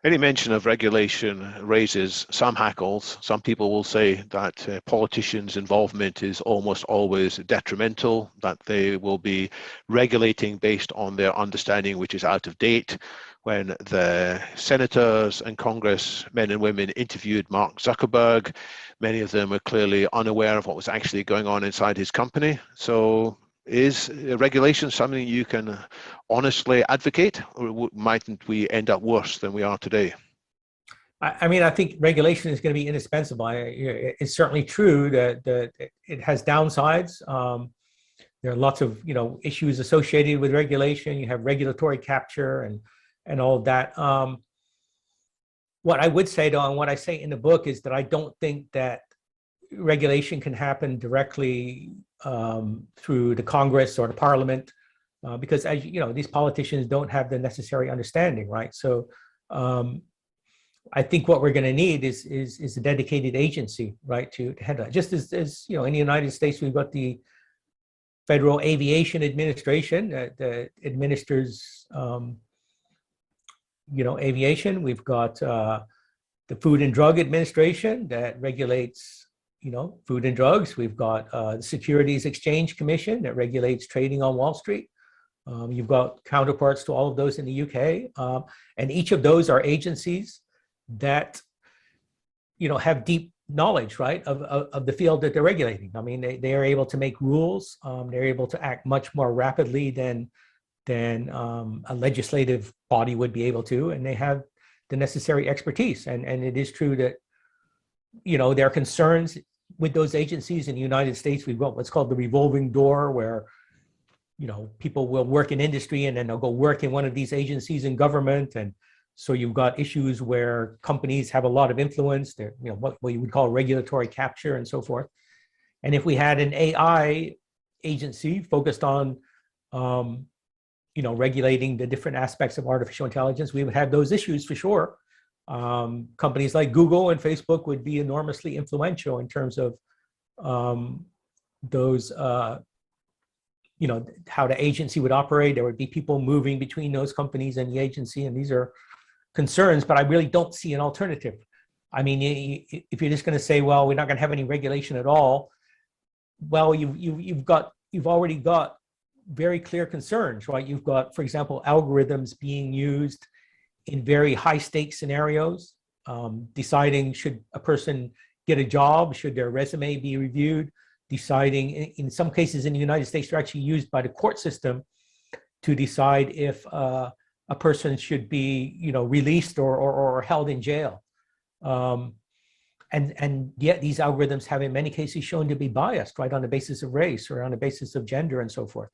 Any mention of regulation raises some hackles. Some people will say that politicians' involvement is almost always detrimental, that they will be regulating based on their understanding, which is out of date. When the senators and Congress men and women interviewed Mark Zuckerberg, many of them were clearly unaware of what was actually going on inside his company. So is regulation something you can honestly advocate, or mightn't we end up worse than we are today? I mean, I think regulation is going to be indispensable. It's certainly true that it has downsides. There are lots of issues associated with regulation. You have regulatory capture and all of that. What I would say, though, and what I say in the book, is that I don't think that regulation can happen directly through the Congress or the Parliament, because, as these politicians don't have the necessary understanding, right? So I think what we're going to need is a dedicated agency, right, to head that. Just as you know, in the United States, we've got the Federal Aviation Administration that administers, you know, aviation. We've got the Food and Drug Administration that regulates, you know, food and drugs. We've got the Securities Exchange Commission that regulates trading on Wall Street. You've got counterparts to all of those in the UK, and each of those are agencies that, you know, have deep knowledge, right, of the field that they're regulating. I mean, they are able to make rules. They're able to act much more rapidly than a legislative body would be able to, and they have the necessary expertise. And it is true that, you know, there are concerns with those agencies. In the United States, we've got what's called the revolving door, where, you know, people will work in industry and then they'll go work in one of these agencies in government. And so you've got issues where companies have a lot of influence. They're, you know, what you would call regulatory capture and so forth. And if we had an AI agency focused on, you know, regulating the different aspects of artificial intelligence, we would have those issues for sure. Companies like Google and Facebook would be enormously influential in terms of those, you know, how the agency would operate. There would be people moving between those companies and the agency, and these are concerns, but I really don't see an alternative. I mean, if you're just going to say, well, we're not going to have any regulation at all, well, you've already got very clear concerns, right? You've got, for example, algorithms being used in very high stakes scenarios, deciding should a person get a job, should their resume be reviewed, deciding, in some cases in the United States, they're actually used by the court system to decide if a person should be, you know, released or held in jail. And yet these algorithms have in many cases shown to be biased, right, on the basis of race or on the basis of gender and so forth.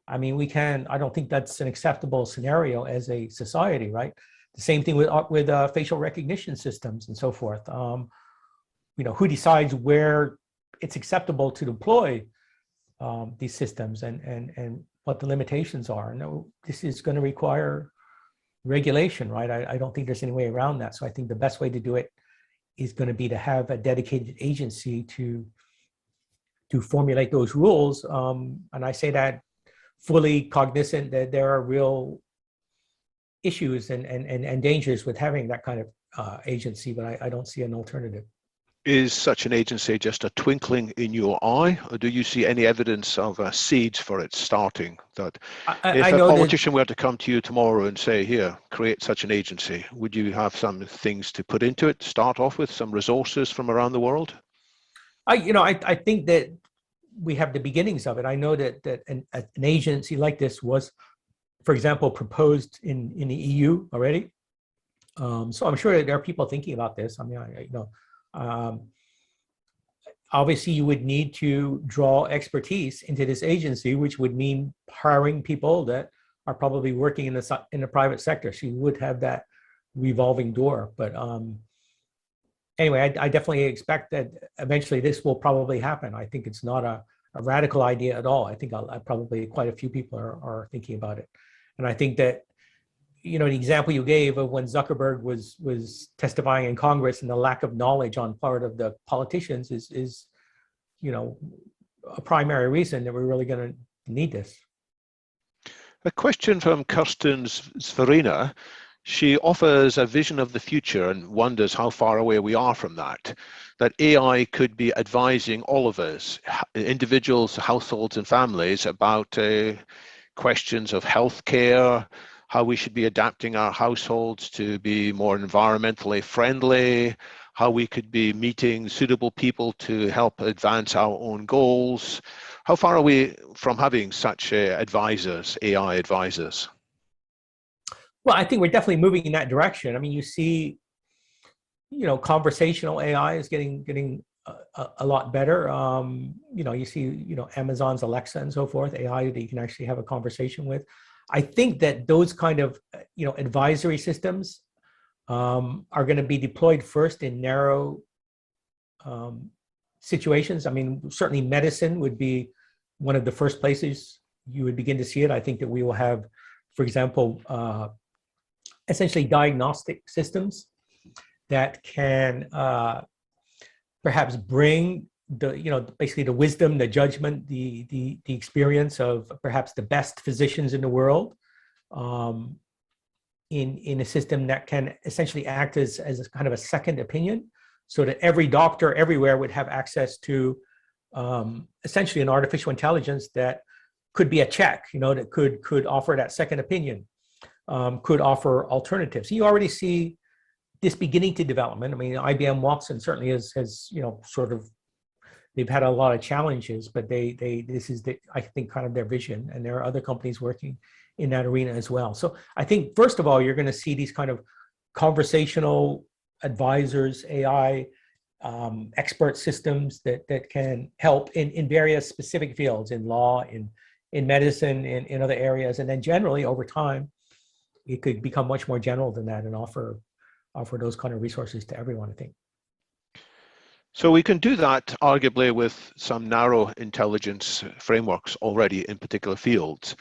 I mean, I don't think that's an acceptable scenario as a society, right? The same thing with facial recognition systems and so forth. You know, who decides where it's acceptable to deploy these systems and what the limitations are? And this is going to require regulation, right? I don't think there's any way around that. So I think the best way to do it is going to be to have a dedicated agency to formulate those rules. And I say that fully cognizant that there are real issues and dangers with having that kind of agency, but I don't see an alternative. Is such an agency just a twinkling in your eye, or do you see any evidence of seeds for it starting? That if a politician were to come to you tomorrow and say, here, create such an agency, would you have some things to put into it, start off with some resources from around the world? I think that we have the beginnings of it. I know that an agency like this was, for example, proposed in the EU already. So I'm sure that there are people thinking about this. I mean, obviously you would need to draw expertise into this agency, which would mean hiring people that are probably working in the private sector. So you would have that revolving door. But anyway, I definitely expect that eventually this will probably happen. I think it's not a radical idea at all. I think probably quite a few people are thinking about it. And I think that, you know, the example you gave of when Zuckerberg was testifying in Congress and the lack of knowledge on part of the politicians is, you know, a primary reason that we're really going to need this. A question from Kirsten Svarina. She offers a vision of the future and wonders how far away we are from that AI could be advising all of us, individuals, households, and families about questions of healthcare, how we should be adapting our households to be more environmentally friendly, how we could be meeting suitable people to help advance our own goals. How far are we from having such advisors, AI advisors? Well, I think we're definitely moving in that direction. I mean, you see, you know, conversational AI is getting a lot better. You know, you see, you know, Amazon's Alexa and so forth, AI that you can actually have a conversation with. I think that those kind of, you know, advisory systems are going to be deployed first in narrow situations. I mean, certainly medicine would be one of the first places you would begin to see it. I think that we will have, for example, essentially diagnostic systems that can perhaps bring basically the wisdom, the judgment, the experience of perhaps the best physicians in the world in a system that can essentially act as a kind of a second opinion, so that every doctor everywhere would have access to essentially an artificial intelligence that could be a check, that could offer that second opinion, could offer alternatives. You already see this beginning to development. I mean, IBM Watson certainly has sort of, they've had a lot of challenges, but this is I think kind of their vision, and there are other companies working in that arena as well. So I think first of all, you're going to see these kind of conversational advisors, AI expert systems that can help in various specific fields, in law, in medicine, in other areas, and then generally over time, it could become much more general than that and offer those kind of resources to everyone, I think. So we can do that arguably with some narrow intelligence frameworks already in particular fields.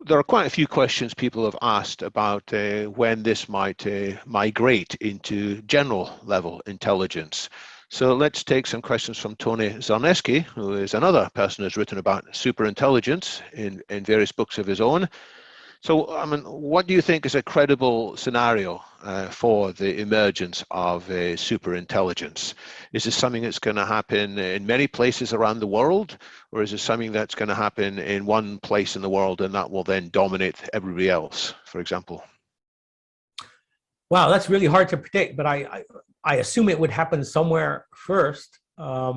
There are quite a few questions people have asked about when this might migrate into general level intelligence. So let's take some questions from Tony Zarneski, who is another person who's written about superintelligence in various books of his own. So, I mean, what do you think is a credible scenario for the emergence of superintelligence? Is this something that's going to happen in many places around the world, or is it something that's going to happen in one place in the world and that will then dominate everybody else, for example? Wow, that's really hard to predict, but I assume it would happen somewhere first. I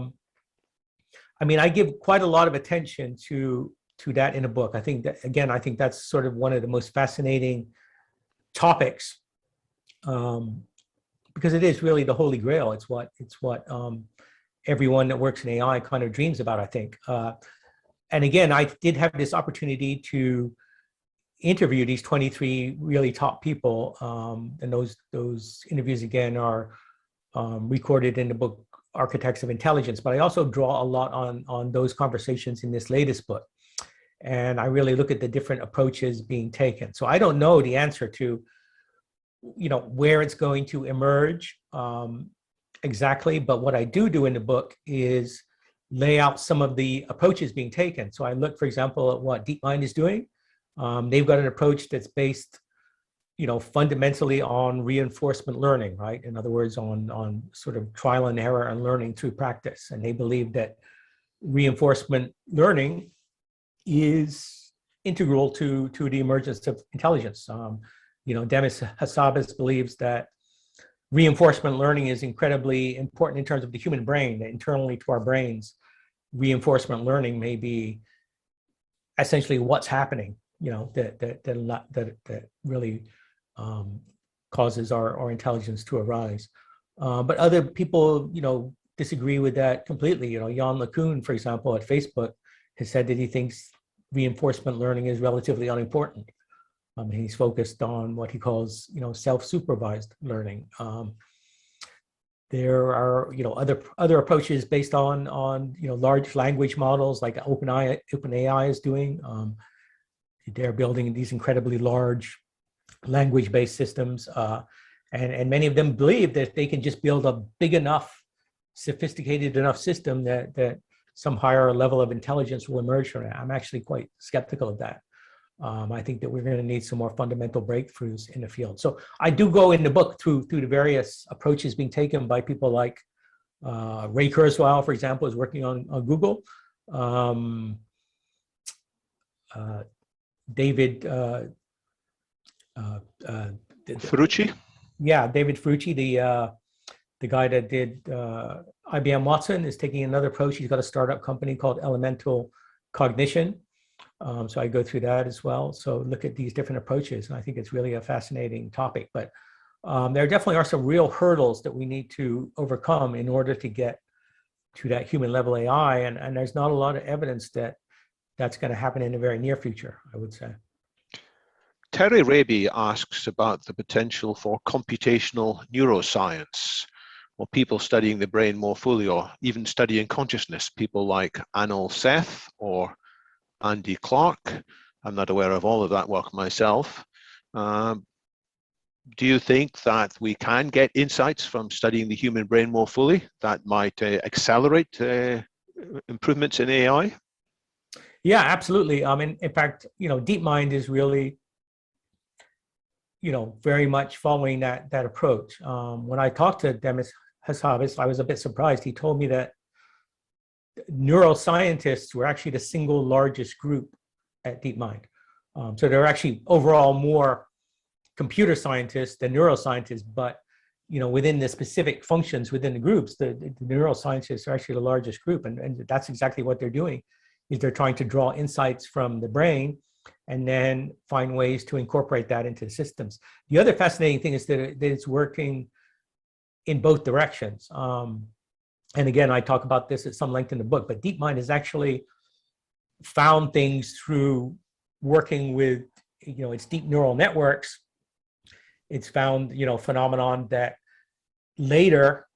mean, I give quite a lot of attention to that in a book. I think that, again, I think that's sort of one of the most fascinating topics, because it is really the holy grail. It's what everyone that works in AI kind of dreams about, I think. And again, I did have this opportunity to interview these 23 really top people, and those interviews again are recorded in the book Architects of Intelligence. But I also draw a lot on those conversations in this latest book. And I really look at the different approaches being taken. So I don't know the answer to, where it's going to emerge exactly. But what I do in the book is lay out some of the approaches being taken. So I look, for example, at what DeepMind is doing. They've got an approach that's based, fundamentally on reinforcement learning, right? In other words, on sort of trial and error and learning through practice. And they believe that reinforcement learning is integral to the emergence of intelligence. Demis Hassabis believes that reinforcement learning is incredibly important in terms of the human brain, that internally to our brains, reinforcement learning may be essentially what's happening, that really causes our intelligence to arise. But other people, disagree with that completely. Jan LeCun, for example, at Facebook, has said that he thinks reinforcement learning is relatively unimportant. He's focused on what he calls, self-supervised learning. There are, other approaches based on large language models like OpenAI is doing. They're building these incredibly large language-based systems, and many of them believe that they can just build a big enough, sophisticated enough system that some higher level of intelligence will emerge from it. I'm actually quite skeptical of that. I think that we're going to need some more fundamental breakthroughs in the field. So I do go in the book through the various approaches being taken by people like Ray Kurzweil, for example, is working on Google. David Ferrucci? Yeah, David Ferrucci, the guy that did IBM Watson, is taking another approach. He's got a startup company called Elemental Cognition. So I go through that as well. So look at these different approaches, and I think it's really a fascinating topic. But there definitely are some real hurdles that we need to overcome in order to get to that human level AI, and there's not a lot of evidence that that's going to happen in the very near future, I would say. Terry Raby asks about the potential for computational neuroscience, or people studying the brain more fully, or even studying consciousness, people like Anil Seth or Andy Clark. I'm not aware of all of that work myself. do you think that we can get insights from studying the human brain more fully that might accelerate improvements in AI? Yeah, absolutely. In fact, DeepMind is really, very much following that approach. When I talked to Demis Hassabis, I was a bit surprised. He told me that neuroscientists were actually the single largest group at DeepMind. So there are actually overall more computer scientists than neuroscientists, but within the specific functions within the groups, the neuroscientists are actually the largest group, and that's exactly what they're doing. Is they're trying to draw insights from the brain and then find ways to incorporate that into the systems. The other fascinating thing is that it's working in both directions. And again, I talk about this at some length in the book, but DeepMind has actually found things through working with, its deep neural networks. It's found, phenomenon that later,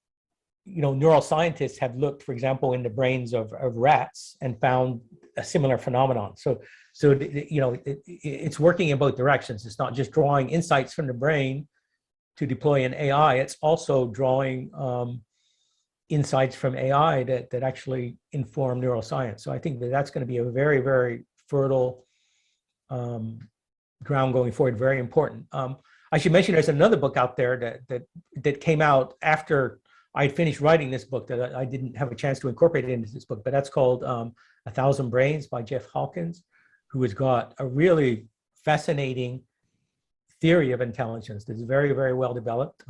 neuroscientists have looked, for example, in the brains of rats and found a similar phenomenon. So it's working in both directions. It's not just drawing insights from the brain to deploy in AI. It's also drawing insights from AI that actually inform neuroscience. So I think that's going to be a very, very fertile ground going forward, very important. I should mention there's another book out there that came out after I had finished writing this book that I didn't have a chance to incorporate it into this book, but that's called 1,000 Brains by Jeff Hawkins, who has got a really fascinating theory of intelligence that's very, very well developed.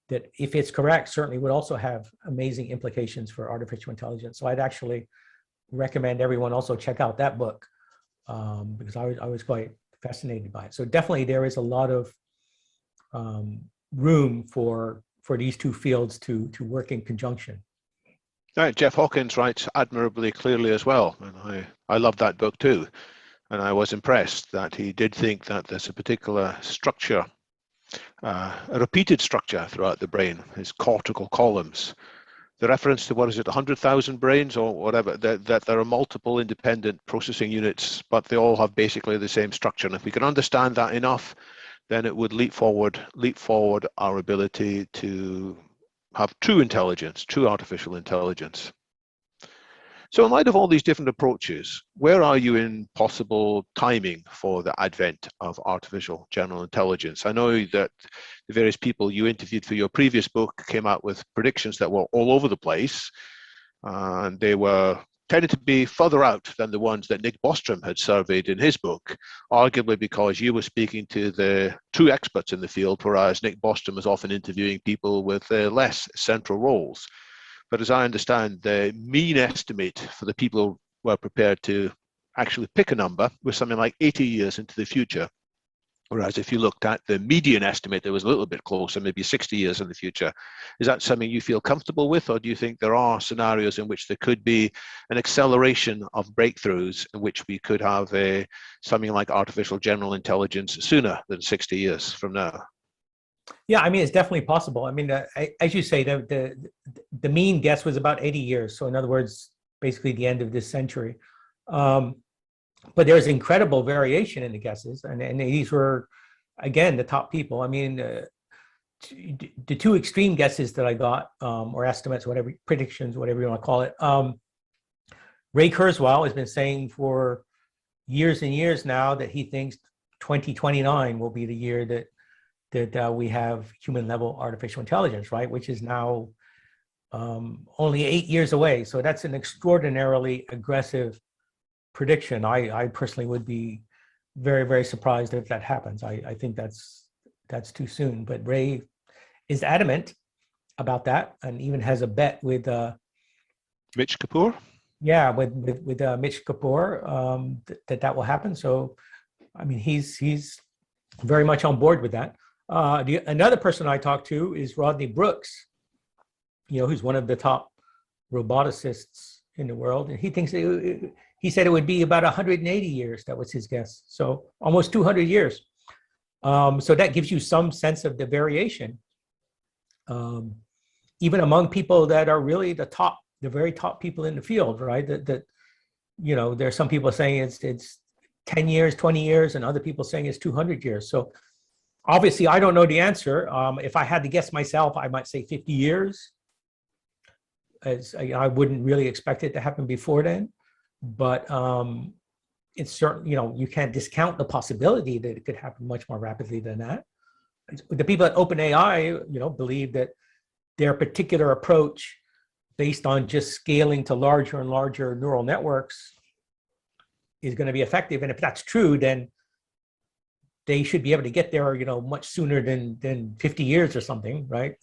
That if it's correct, certainly would also have amazing implications for artificial intelligence. So I'd actually recommend everyone also check out that book because I was quite fascinated by it. So definitely there is a lot of room for these two fields to work in conjunction. Right, Jeff Hawkins writes admirably clearly as well, and I love that book too. And I was impressed that he did think that there's a particular structure, a repeated structure throughout the brain, his cortical columns. The reference to, 100,000 brains or whatever, that there are multiple independent processing units, but they all have basically the same structure. And if we can understand that enough, then it would leap forward our ability to have true intelligence, true artificial intelligence. So in light of all these different approaches, where are you in possible timing for the advent of artificial general intelligence? I know that the various people you interviewed for your previous book came out with predictions that were all over the place, and they tended to be further out than the ones that Nick Bostrom had surveyed in his book, arguably because you were speaking to the true experts in the field, whereas Nick Bostrom is often interviewing people with less central roles. But as I understand, the mean estimate for the people who are prepared to actually pick a number was something like 80 years into the future. Whereas if you looked at the median estimate, it was a little bit closer, maybe 60 years in the future. Is that something you feel comfortable with, or do you think there are scenarios in which there could be an acceleration of breakthroughs in which we could have something like artificial general intelligence sooner than 60 years from now? Yeah, I mean, it's definitely possible. I mean, as you say, the mean guess was about 80 years. So in other words, basically the end of this century. But there's incredible variation in the guesses. And these were, again, the top people. I mean, the two extreme guesses that I got, or estimates, whatever, predictions, whatever you want to call it. Ray Kurzweil has been saying for years and years now that he thinks 2029 will be the year that we have human level artificial intelligence, right? Which is now only 8 years away. So that's an extraordinarily aggressive prediction. I personally would be very, very surprised if that happens. I think that's too soon. But Ray is adamant about that, and even has a bet with Mitch Kapoor. Yeah, with Mitch Kapoor that will happen. So, I mean, he's very much on board with that. Another person I talked to is Rodney Brooks, who's one of the top roboticists in the world, and he thinks he said it would be about 180 years. That was his guess. So almost 200 years. So that gives you some sense of the variation, even among people that are really the very top people in the field, right? That there's some people saying it's 10 years, 20 years, and other people saying it's 200 years. So Obviously, I don't know the answer. If I had to guess myself, I might say 50 years. As I wouldn't really expect it to happen before then, but it's certain, you can't discount the possibility that it could happen much more rapidly than that. The people at OpenAI, believe that their particular approach, based on just scaling to larger and larger neural networks, is going to be effective. And if that's true, then they should be able to get there, much sooner than 50 years or something, right?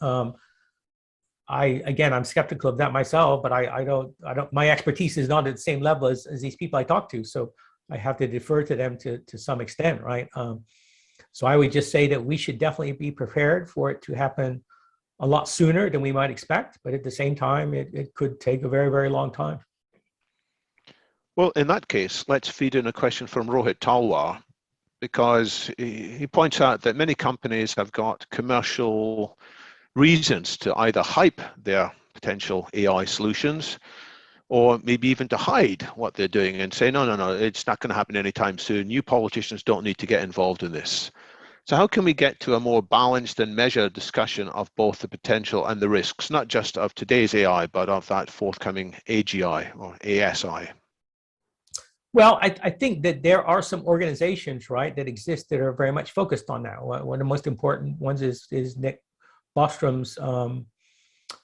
I'm skeptical of that myself, but I don't, my expertise is not at the same level as these people I talk to. So I have to defer to them to some extent, right? So I would just say that we should definitely be prepared for it to happen a lot sooner than we might expect, but at the same time, it could take a very, very long time. Well, in that case, let's feed in a question from Rohit Talwar, because he points out that many companies have got commercial reasons to either hype their potential AI solutions, or maybe even to hide what they're doing and say, no, it's not going to happen anytime soon. You politicians don't need to get involved in this. So how can we get to a more balanced and measured discussion of both the potential and the risks, not just of today's AI, but of that forthcoming AGI or ASI? Well, I think that there are some organizations, right, that exist that are very much focused on that. One of the most important ones is Nick Bostrom's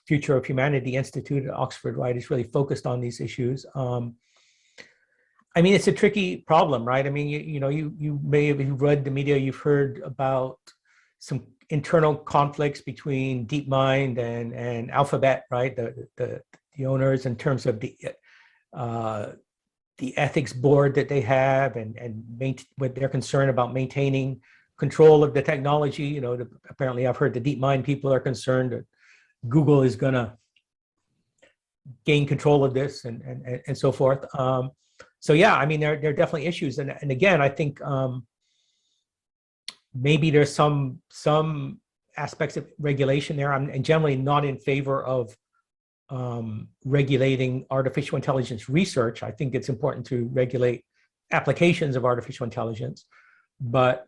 Future of Humanity Institute at Oxford, right, is really focused on these issues. I mean, it's a tricky problem, right? I mean, you may have read the media, you've heard about some internal conflicts between DeepMind and Alphabet, right? The owners, in terms of the ethics board that they have, and what they're concerned about maintaining control of the technology. Apparently I've heard the DeepMind people are concerned that Google is going to gain control of this and so forth. So yeah, I mean, there are definitely issues. And again, I think maybe there's some aspects of regulation there. I'm generally not in favor of regulating artificial intelligence research. I think it's important to regulate applications of artificial intelligence. But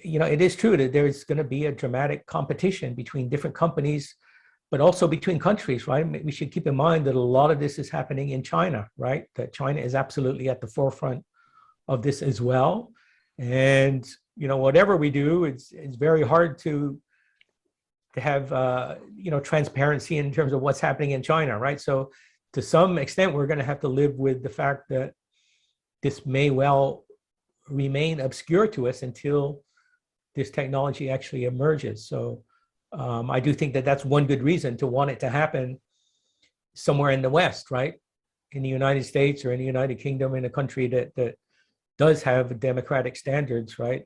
it is true that there's going to be a dramatic competition between different companies, but also between countries, right? We should keep in mind that a lot of this is happening in China, right? That China is absolutely at the forefront of this as well. And whatever we do, it's very hard to have transparency in terms of what's happening in China, right? So to some extent, we're going to have to live with the fact that this may well remain obscure to us until this technology actually emerges. So I do think that that's one good reason to want it to happen somewhere in the West, right? In the United States or in the United Kingdom, in a country that does have democratic standards, right?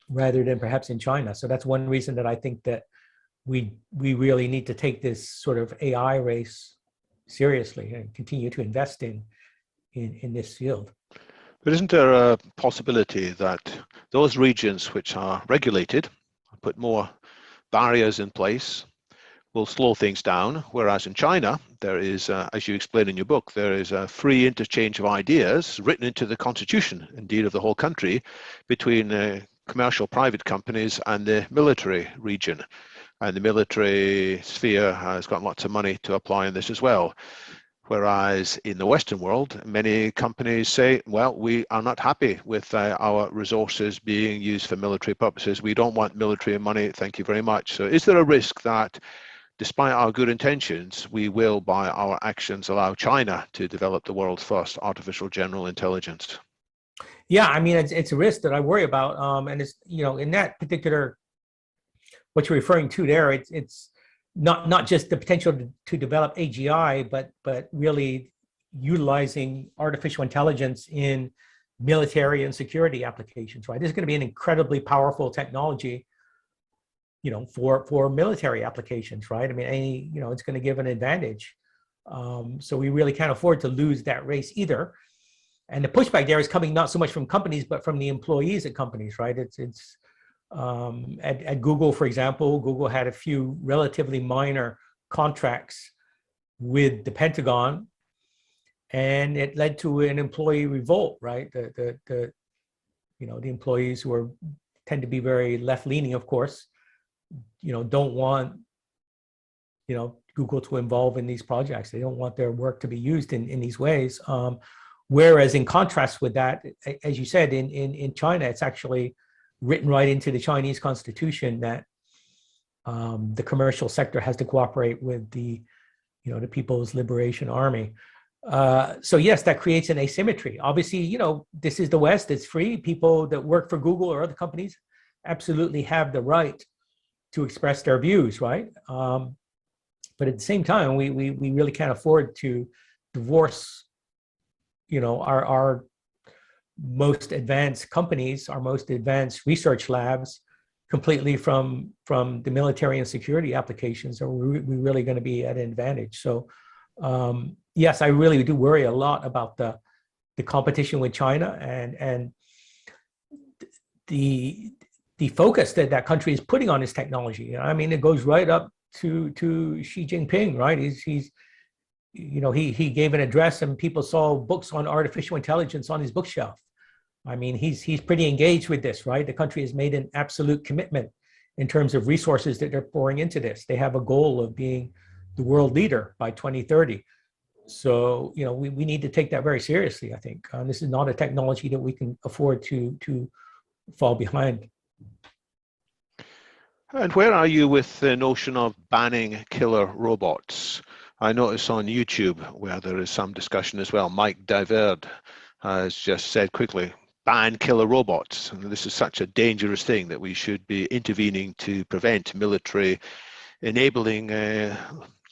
Rather than perhaps in China. So that's one reason that I think that we really need to take this sort of AI race seriously and continue to invest in this field. But isn't there a possibility that those regions which are regulated, put more barriers in place, will slow things down, whereas in China, there is, as you explain in your book, there is a free interchange of ideas written into the constitution, indeed of the whole country, between commercial private companies and the military region. And the military sphere has got lots of money to apply in this as well. Whereas in the Western world, many companies say, well, we are not happy with our resources being used for military purposes. We don't want military money, thank you very much. So is there a risk that despite our good intentions, we will, by our actions, allow China to develop the world's first artificial general intelligence? Yeah, I mean, it's a risk that I worry about. And it's, in that particular, what you're referring to there, it's not just the potential to develop AGI, but really utilizing artificial intelligence in military and security applications, right? This is going to be an incredibly powerful technology, for military applications, right? I mean, it's going to give an advantage. So we really can't afford to lose that race either. And the pushback there is coming not so much from companies, but from the employees at companies, right? It's at Google, for example, Google had a few relatively minor contracts with the Pentagon, and it led to an employee revolt, right? The employees who were tend to be very left-leaning, of course, don't want, Google to involve in these projects. They don't want their work to be used in these ways. Whereas in contrast with that, as you said, in China, it's actually written right into the Chinese constitution that the commercial sector has to cooperate with the People's Liberation Army. So yes, that creates an asymmetry. Obviously, this is the West, it's free. People that work for Google or other companies absolutely have the right to express their views, right? But at the same time, we really can't afford to divorce, our most advanced companies, our most advanced research labs completely from the military and security applications. Are we really going to be at an advantage? So yes, I really do worry a lot about the competition with China and the focus that country is putting on this technology. I mean, it goes right up to Xi Jinping, right? He gave an address and people saw books on artificial intelligence on his bookshelf. I mean, he's pretty engaged with this, right? The country has made an absolute commitment in terms of resources that they're pouring into this. They have a goal of being the world leader by 2030. So, we need to take that very seriously, I think. This is not a technology that we can afford to fall behind. And where are you with the notion of banning killer robots? I notice on YouTube where there is some discussion as well. Mike Diverd has just said quickly, ban killer robots. And this is such a dangerous thing that we should be intervening to prevent military enabling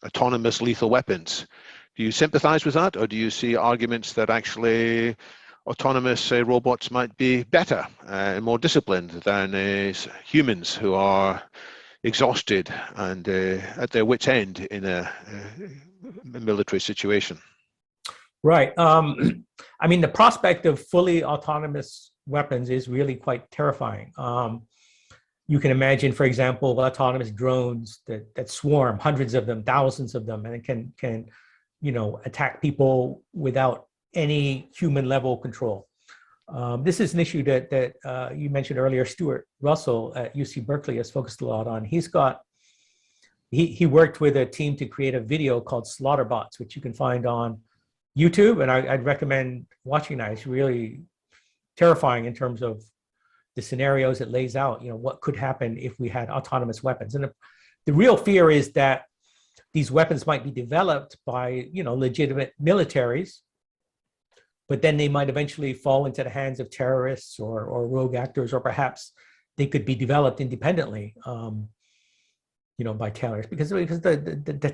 autonomous lethal weapons. Do you sympathize with that, or do you see arguments that actually autonomous robots might be better and more disciplined than humans who are exhausted and at their wits' end in a military situation? Right. I mean, the prospect of fully autonomous weapons is really quite terrifying. You can imagine, for example, autonomous drones that swarm, hundreds of them, thousands of them, and it can attack people without any human level control. This is an issue that you mentioned earlier. Stuart Russell at UC Berkeley has focused a lot on. He worked with a team to create a video called Slaughterbots, which you can find on YouTube, and I'd recommend watching that. It's really terrifying in terms of the scenarios it lays out. What could happen if we had autonomous weapons, and the real fear is that these weapons might be developed by legitimate militaries, but then they might eventually fall into the hands of terrorists or rogue actors, or perhaps they could be developed independently, by terrorists, because the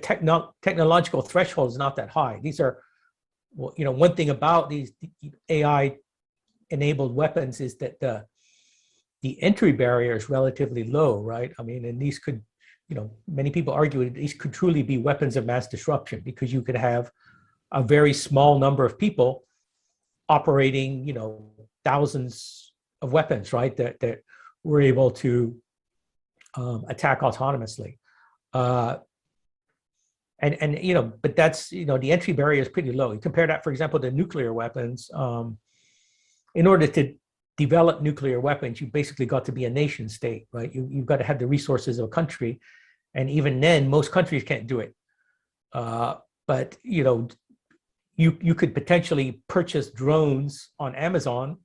technological threshold is not that high. These are, one thing about these AI-enabled weapons is that the entry barrier is relatively low, right? I mean, and these could, many people argue these could truly be weapons of mass disruption, because you could have a very small number of people operating, thousands of weapons, right? That were able to attack autonomously. But that's, the entry barrier is pretty low. You compare that, for example, to nuclear weapons. In order to develop nuclear weapons, you basically got to be a nation state, right? You've got to have the resources of a country. And even then, most countries can't do it. But, you could potentially purchase drones on Amazon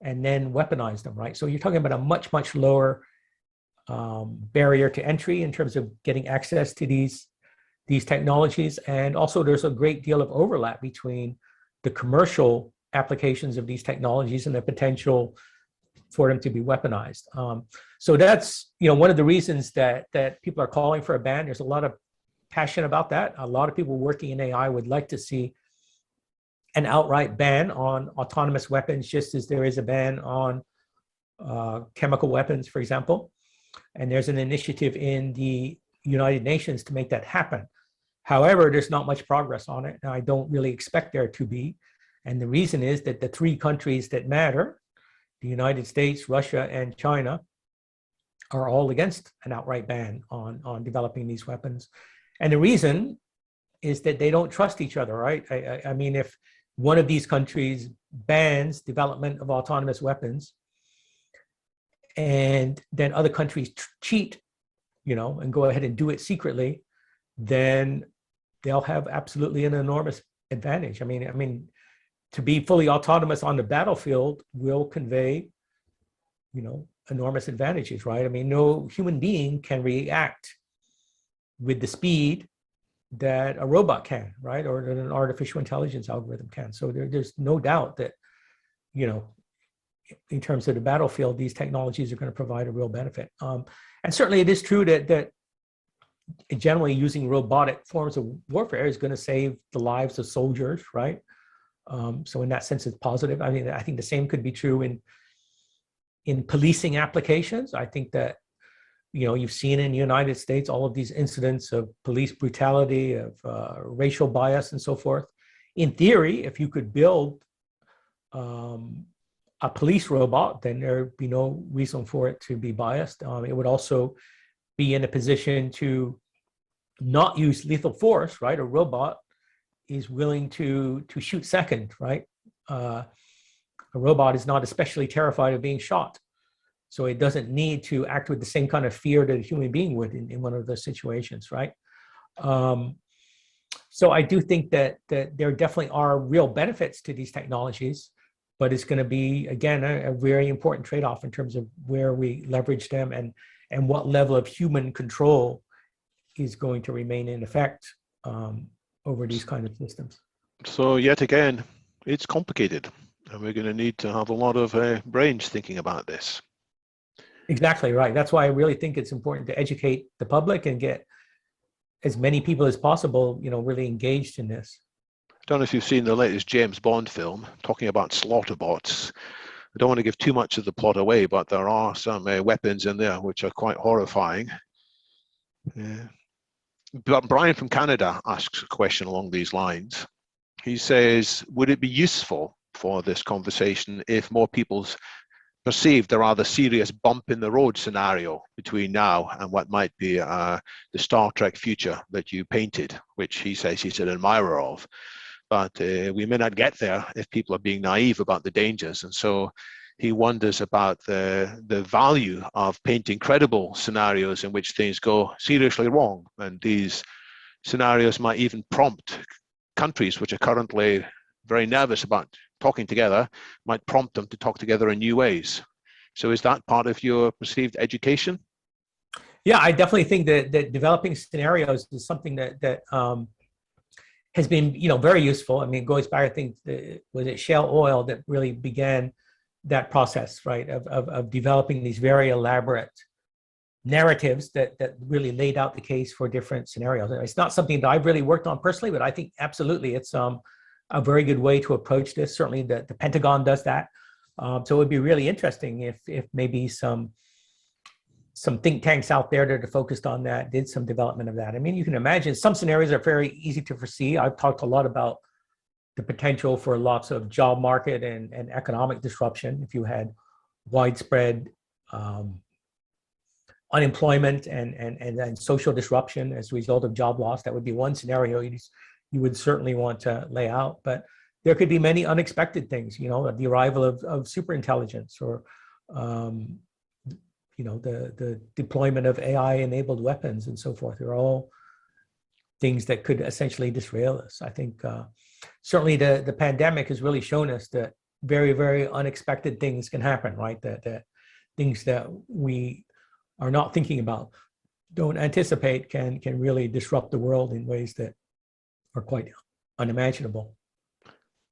and then weaponize them, right? So you're talking about a much, much lower barrier to entry in terms of getting access to these technologies. And also there's a great deal of overlap between the commercial applications of these technologies and the potential for them to be weaponized. So that's, one of the reasons that people are calling for a ban. There's a lot of passion about that. A lot of people working in AI would like to see an outright ban on autonomous weapons, just as there is a ban on chemical weapons, for example. And there's an initiative in the United Nations to make that happen. However, there's not much progress on it, and I don't really expect there to be. And the reason is that the three countries that matter, the United States, Russia, and China, are all against an outright ban on developing these weapons. And the reason is that they don't trust each other, right? I mean, if one of these countries bans development of autonomous weapons, and then other countries cheat, and go ahead and do it secretly, then they'll have absolutely an enormous advantage. I mean, to be fully autonomous on the battlefield will convey, enormous advantages, right? I mean, no human being can react with the speed that a robot can, right? Or that an artificial intelligence algorithm can. So there's no doubt that, in terms of the battlefield, these technologies are going to provide a real benefit. And certainly it is true that generally using robotic forms of warfare is going to save the lives of soldiers, right? So in that sense, it's positive. I mean, I think the same could be true in policing applications. I think that, you've seen in the United States all of these incidents of police brutality, of racial bias, and so forth. In theory, if you could build a police robot, then there'd be no reason for it to be biased. It would also be in a position to not use lethal force, right? A robot is willing to shoot second, right? A robot is not especially terrified of being shot. So it doesn't need to act with the same kind of fear that a human being would in one of those situations, right? So I do think that there definitely are real benefits to these technologies, but it's going to be, again, a very important trade-off in terms of where we leverage them and what level of human control is going to remain in effect over these kind of systems. So yet again, it's complicated, and we're going to need to have a lot of brains thinking about this. Exactly right. That's why I really think it's important to educate the public and get as many people as possible, really engaged in this. I don't know if you've seen the latest James Bond film talking about slaughter bots. I don't want to give too much of the plot away, but there are some weapons in there which are quite horrifying. But Brian from Canada asks a question along these lines. He says, would it be useful for this conversation if more people perceived a rather serious bump in the road scenario between now and what might be the Star Trek future that you painted, which he says he's an admirer of? But we may not get there if people are being naive about the dangers. And so he wonders about the value of painting credible scenarios in which things go seriously wrong. And these scenarios might even prompt countries which are currently very nervous about talking together, might prompt them to talk together in new ways. So is that part of your perceived education? Yeah, I definitely think that developing scenarios is something that has been, very useful. I mean, it goes back, I think, was it Shell Oil that really began that process, right, of developing these very elaborate narratives that really laid out the case for different scenarios. It's not something that I've really worked on personally, but I think absolutely it's a very good way to approach this. Certainly the Pentagon does that. So it would be really interesting if maybe some think tanks out there that are focused on that did some development of that. I mean, you can imagine some scenarios are very easy to foresee. I've talked a lot about the potential for lots of job market and economic disruption if you had widespread unemployment and social disruption as a result of job loss. That would be one scenario you would certainly want to lay out. But there could be many unexpected things, the arrival of superintelligence or the deployment of AI-enabled weapons and so forth. They're all things that could essentially disrail us. I think certainly the pandemic has really shown us that very, very unexpected things can happen, right? That things that we are not thinking about, don't anticipate, can really disrupt the world in ways that are quite unimaginable.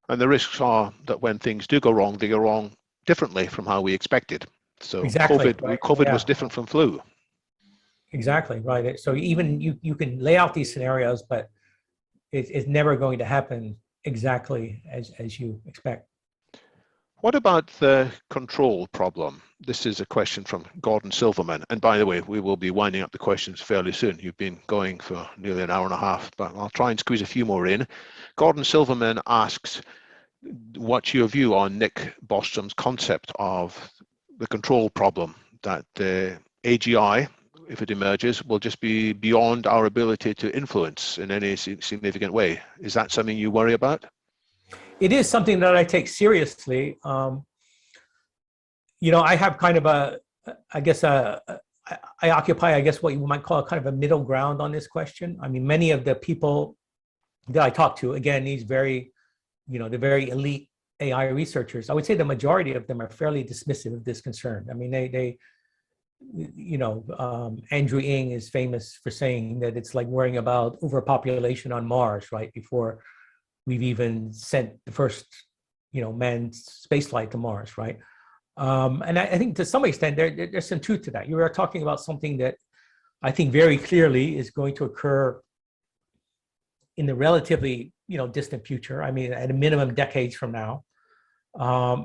And the risks are that when things do go wrong, they go wrong differently from how we expected. So exactly, COVID was different from flu. Exactly, right. So even you can lay out these scenarios, but it's never going to happen exactly as you expect. What about the control problem? This is a question from Gordon Silverman. And by the way, we will be winding up the questions fairly soon. You've been going for nearly an hour and a half, but I'll try and squeeze a few more in. Gordon Silverman asks, what's your view on Nick Bostrom's concept of the control problem, that the AGI, if it emerges, will just be beyond our ability to influence in any significant way? Is that something you worry about? It is something that I take seriously. I have kind of I guess I occupy, I guess, what you might call kind of a middle ground on this question. I mean, many of the people that I talk to, again, these very, the very elite AI researchers, I would say the majority of them are fairly dismissive of this concern. I mean, Andrew Ng is famous for saying that it's like worrying about overpopulation on Mars, right? Before we've even sent the first, manned spaceflight to Mars, right? And I think to some extent there's some truth to that. You are talking about something that I think very clearly is going to occur in the relatively distant future. I mean, at a minimum decades from now.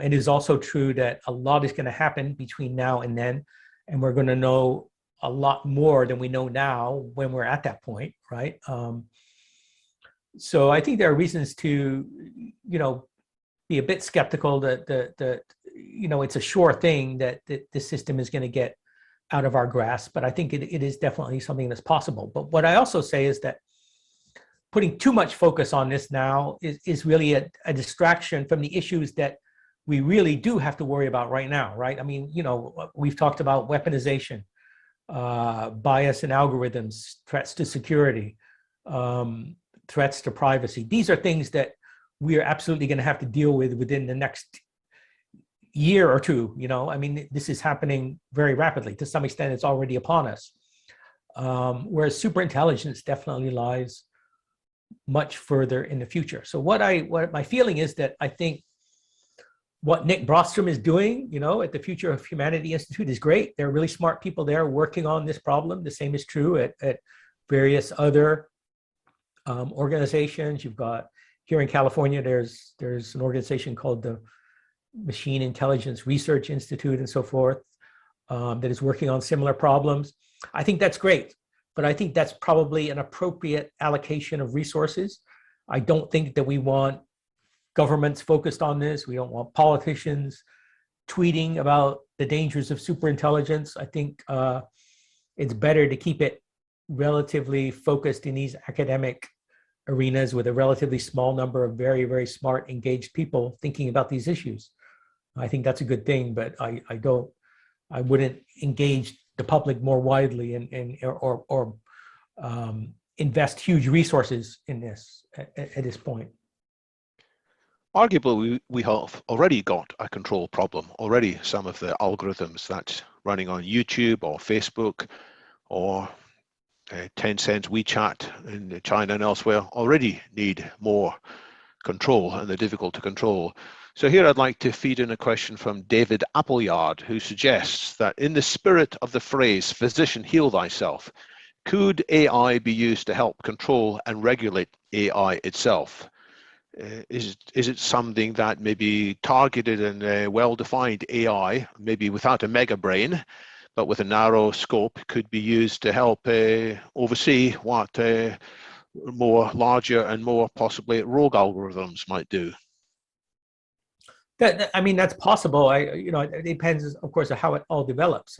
It is also true that a lot is going to happen between now and then, and we're going to know a lot more than we know now when we're at that point, right? So I think there are reasons to, be a bit skeptical that it's a sure thing that the system is going to get out of our grasp, but I think it is definitely something that's possible. But what I also say is that putting too much focus on this now is really a distraction from the issues that we really do have to worry about right now, right? I mean, we've talked about weaponization, bias in algorithms, threats to security, threats to privacy. These are things that we are absolutely going to have to deal with within the next year or two. I mean, this is happening very rapidly. To some extent, it's already upon us. Whereas superintelligence definitely lies much further in the future. So what my feeling is that I think what Nick Bostrom is doing, at the Future of Humanity Institute is great. There are really smart people there working on this problem. The same is true at various other organizations. You've got here in California, there's an organization called the Machine Intelligence Research Institute and so forth that is working on similar problems. I think that's great, but I think that's probably an appropriate allocation of resources. I don't think that we want governments focused on this. We don't want politicians tweeting about the dangers of superintelligence. I think it's better to keep it relatively focused in these academic arenas with a relatively small number of very, very smart, engaged people thinking about these issues. I think that's a good thing, but I wouldn't engage the public more widely or invest huge resources in this at this point. Arguably, we have already got a control problem. Already some of the algorithms that's running on YouTube or Facebook or Tencent's WeChat in China and elsewhere already need more control, and they're difficult to control. So here I'd like to feed in a question from David Appleyard, who suggests that in the spirit of the phrase, physician heal thyself, could AI be used to help control and regulate AI itself? Is it something that may be targeted and well-defined AI, maybe without a mega brain, but with a narrow scope, could be used to help oversee what more larger and more possibly rogue algorithms might do? I mean, that's possible. It depends, of course, on how it all develops.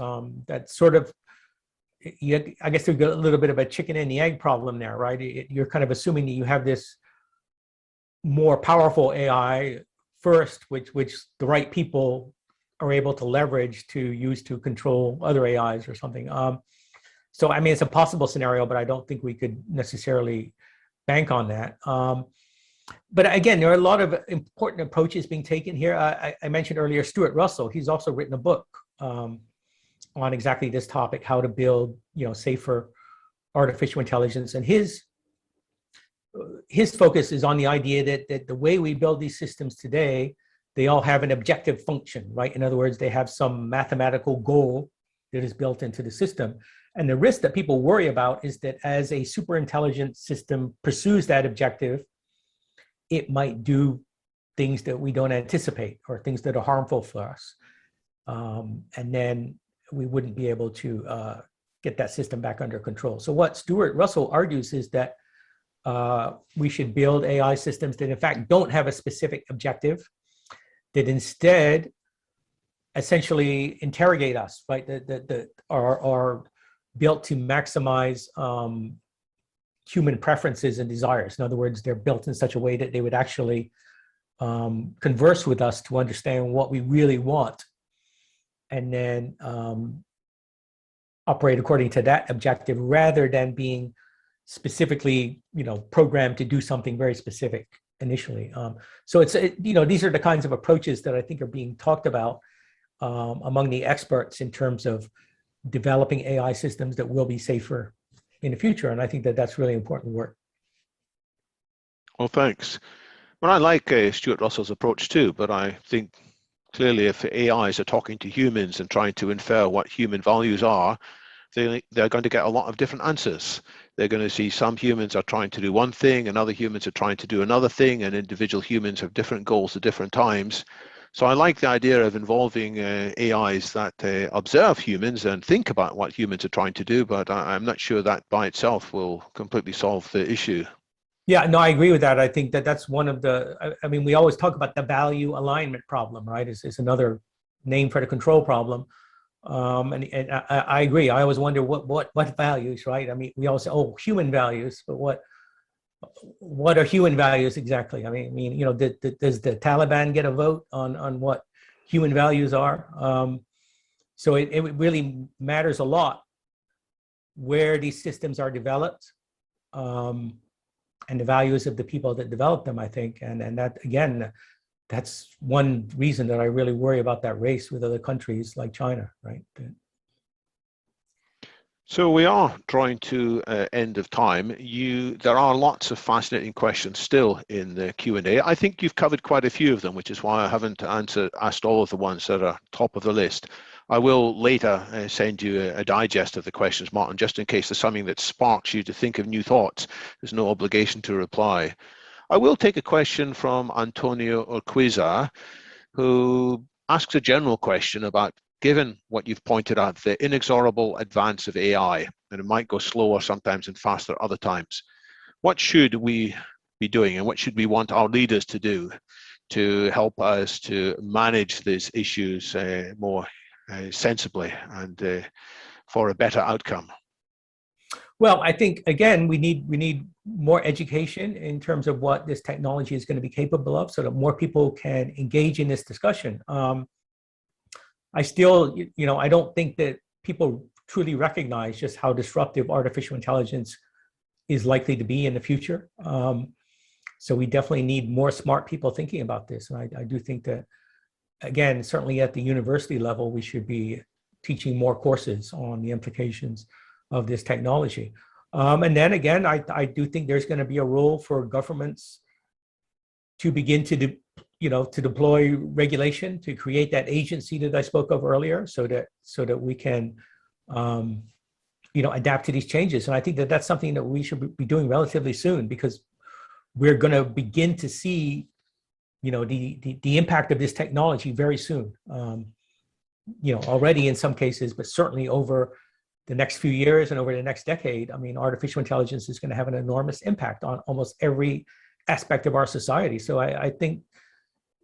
That sort of, I guess there's a little bit of a chicken and the egg problem there, right? You're kind of assuming that you have this more powerful AI first, which the right people are able to leverage to use to control other AIs or something. So, I mean, it's a possible scenario, but I don't think we could necessarily bank on that. But again, there are a lot of important approaches being taken here. I mentioned earlier Stuart Russell. He's also written a book on exactly this topic, how to build, safer artificial intelligence. And his focus is on the idea that the way we build these systems today, they all have an objective function, right? In other words, they have some mathematical goal that is built into the system. And the risk that people worry about is that as a super intelligent system pursues that objective, it might do things that we don't anticipate or things that are harmful for us. And then we wouldn't be able to get that system back under control. So what Stuart Russell argues is that we should build AI systems that in fact don't have a specific objective, that instead essentially interrogate us, right? That are built to maximize human preferences and desires. In other words, they're built in such a way that they would actually converse with us to understand what we really want. and then operate according to that objective rather than being specifically, programmed to do something very specific initially. So these are the kinds of approaches that I think are being talked about among the experts in terms of developing AI systems that will be safer in the future. And I think that that's really important work. Well, thanks. Well, I like Stuart Russell's approach too, but I think clearly if AIs are talking to humans and trying to infer what human values are, they're going to get a lot of different answers. They're going to see some humans are trying to do one thing and other humans are trying to do another thing, and individual humans have different goals at different times. So I like the idea of involving AIs that observe humans and think about what humans are trying to do, but I'm not sure that by itself will completely solve the issue. Yeah, no, I agree with that. I think that that's one of the, I mean, we always talk about the value alignment problem, right? It's another name for the control problem. And I agree. I always wonder what values, right? I mean, we always say, oh, human values, but what are human values exactly? I mean, does the Taliban get a vote on what human values are? So it really matters a lot where these systems are developed, and the values of the people that develop them, I think. And that, again, that's one reason that I really worry about that race with other countries like China, right? So we are drawing to end of time. There are lots of fascinating questions still in the Q&A. I think you've covered quite a few of them, which is why I haven't asked all of the ones that are top of the list. I will later send you a digest of the questions, Martin, just in case there's something that sparks you to think of new thoughts. There's no obligation to reply. I will take a question from Antonio Urquiza, who asks a general question about, given what you've pointed out, the inexorable advance of AI, and it might go slower sometimes and faster other times, what should we be doing and what should we want our leaders to do to help us to manage these issues more sensibly and for a better outcome? Well, I think, again, we need more education in terms of what this technology is going to be capable of so that more people can engage in this discussion. I still, I don't think that people truly recognize just how disruptive artificial intelligence is likely to be in the future. So we definitely need more smart people thinking about this. And I do think that, again, certainly at the university level, we should be teaching more courses on the implications of this technology. And then again, I do think there's going to be a role for governments to begin to deploy regulation, to create that agency that I spoke of earlier, so that we can adapt to these changes. And I think that that's something that we should be doing relatively soon, because we're going to begin to see the impact of this technology very soon. Already in some cases, but certainly over the next few years and over the next decade. I mean, artificial intelligence is going to have an enormous impact on almost every aspect of our society. So I think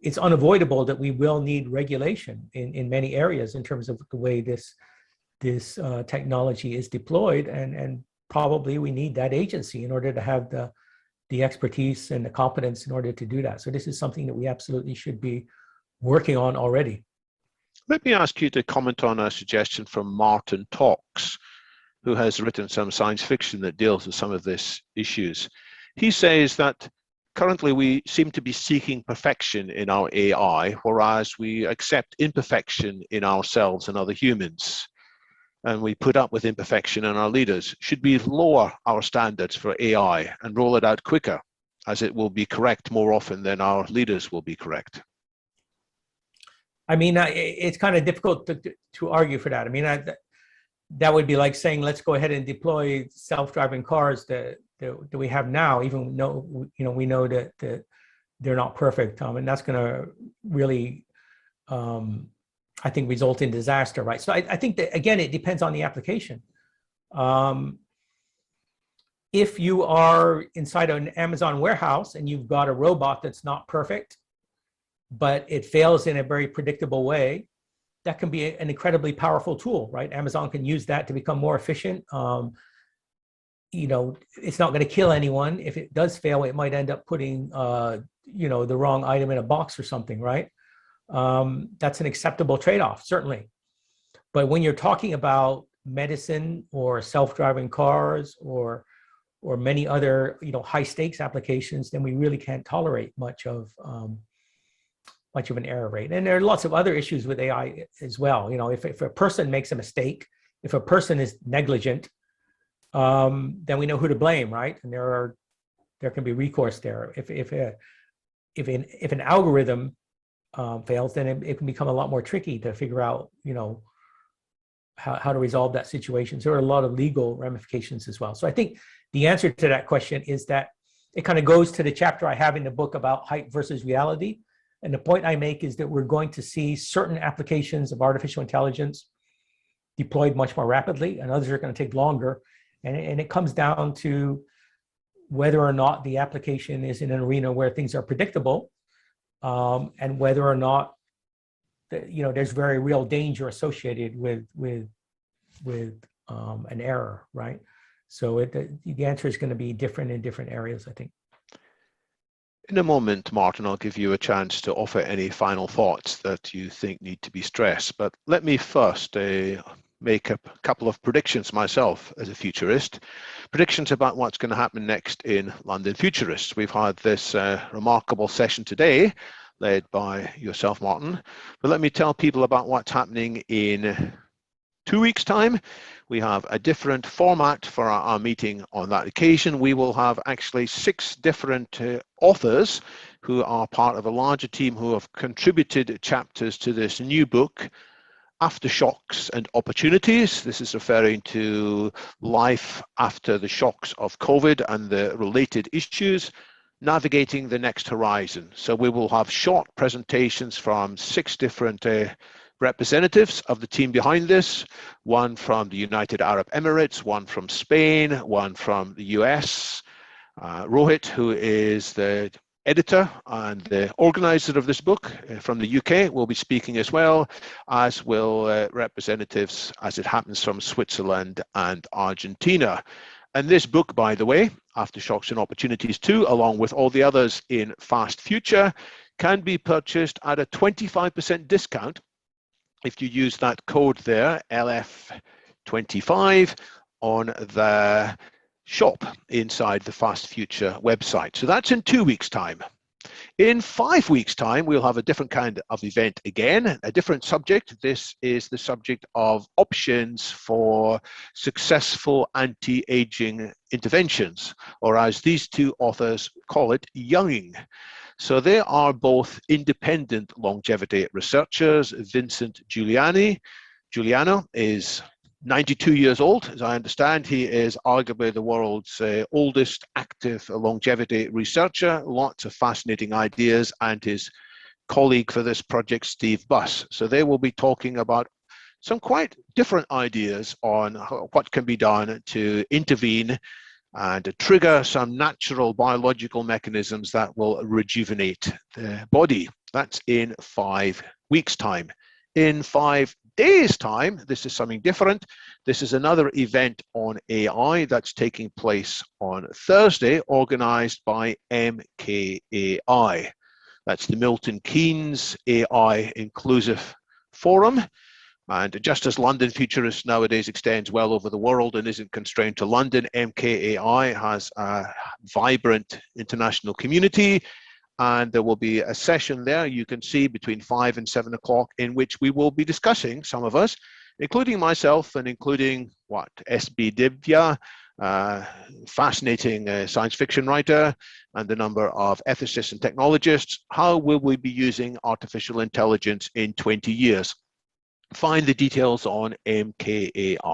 it's unavoidable that we will need regulation in many areas in terms of the way this technology is deployed, and probably we need that agency in order to have the expertise and the competence in order to do that. So this is something that we absolutely should be working on already. Let me ask you to comment on a suggestion from Martin Talks, who has written some science fiction that deals with some of these issues. He says that currently we seem to be seeking perfection in our AI, whereas we accept imperfection in ourselves and other humans. And we put up with imperfection in our leaders. Should we lower our standards for AI and roll it out quicker, as it will be correct more often than our leaders will be correct? I mean, it's kind of difficult to argue for that. I mean, that would be like saying, let's go ahead and deploy self-driving cars that we have now, even though we know that they're not perfect. And that's going to really, I think, result in disaster, right? So I think that, again, it depends on the application. If you are inside an Amazon warehouse and you've got a robot that's not perfect, but it fails in a very predictable way, that can be an incredibly powerful tool, right? Amazon can use that to become more efficient. It's not going to kill anyone. If it does fail, it might end up putting, the wrong item in a box or something, right? That's an acceptable trade-off, certainly. But when you're talking about medicine or self-driving cars or many other high stakes applications, then we really can't tolerate much of an error rate. And there are lots of other issues with AI as well. If a person makes a mistake, if a person is negligent, then we know who to blame, right? And there can be recourse there. If an algorithm fails, then it can become a lot more tricky to figure out how to resolve that situation. So there are a lot of legal ramifications as well. So I think the answer to that question is that it kind of goes to the chapter I have in the book about hype versus reality. And the point I make is that we're going to see certain applications of artificial intelligence deployed much more rapidly, and others are going to take longer. And it comes down to whether or not the application is in an arena where things are predictable, and whether or not there's very real danger associated with an error, right? So the answer is going to be different in different areas, I think. In a moment, Martin, I'll give you a chance to offer any final thoughts that you think need to be stressed. But let me first make a couple of predictions myself as a futurist. Predictions about what's going to happen next in London Futurists. We've had this remarkable session today, led by yourself, Martin. But let me tell people about what's happening in 2 weeks' time. We have a different format for our meeting on that occasion. We will have actually 6 different authors who are part of a larger team who have contributed chapters to this new book, Aftershocks and Opportunities. This is referring to life after the shocks of COVID and the related issues, navigating the next horizon. So we will have short presentations from 6 different representatives of the team behind this, one from the United Arab Emirates, one from Spain, one from the US. Rohit, who is the editor and the organizer of this book from the UK, will be speaking as well, as will representatives, as it happens, from Switzerland and Argentina. And this book, by the way, Aftershocks and Opportunities 2, along with all the others in Fast Future, can be purchased at a 25% discount if you use that code there, LF25, on the shop inside the Fast Future website. So that's in 2 weeks' time. In 5 weeks' time, we'll have a different kind of event again, a different subject. This is the subject of options for successful anti-aging interventions, or as these 2 authors call it, younging. So they are both independent longevity researchers. Vincent Giuliano is 92 years old, as I understand. He is arguably the world's oldest active longevity researcher, lots of fascinating ideas, and his colleague for this project, Steve Buss. So they will be talking about some quite different ideas on what can be done to intervene and trigger some natural biological mechanisms that will rejuvenate the body. That's in 5 weeks' time. In 5 days' time, this is something different. This is another event on AI that's taking place on Thursday, organized by MKAI. That's the Milton Keynes AI Inclusive Forum. And just as London Futurists nowadays extends well over the world and isn't constrained to London, MKAI has a vibrant international community. And there will be a session there you can see between 5 and 7 o'clock, in which we will be discussing, some of us, including myself and including S.B. Divya, fascinating science fiction writer, and a number of ethicists and technologists. How will we be using artificial intelligence in 20 years? Find the details on mkai.org.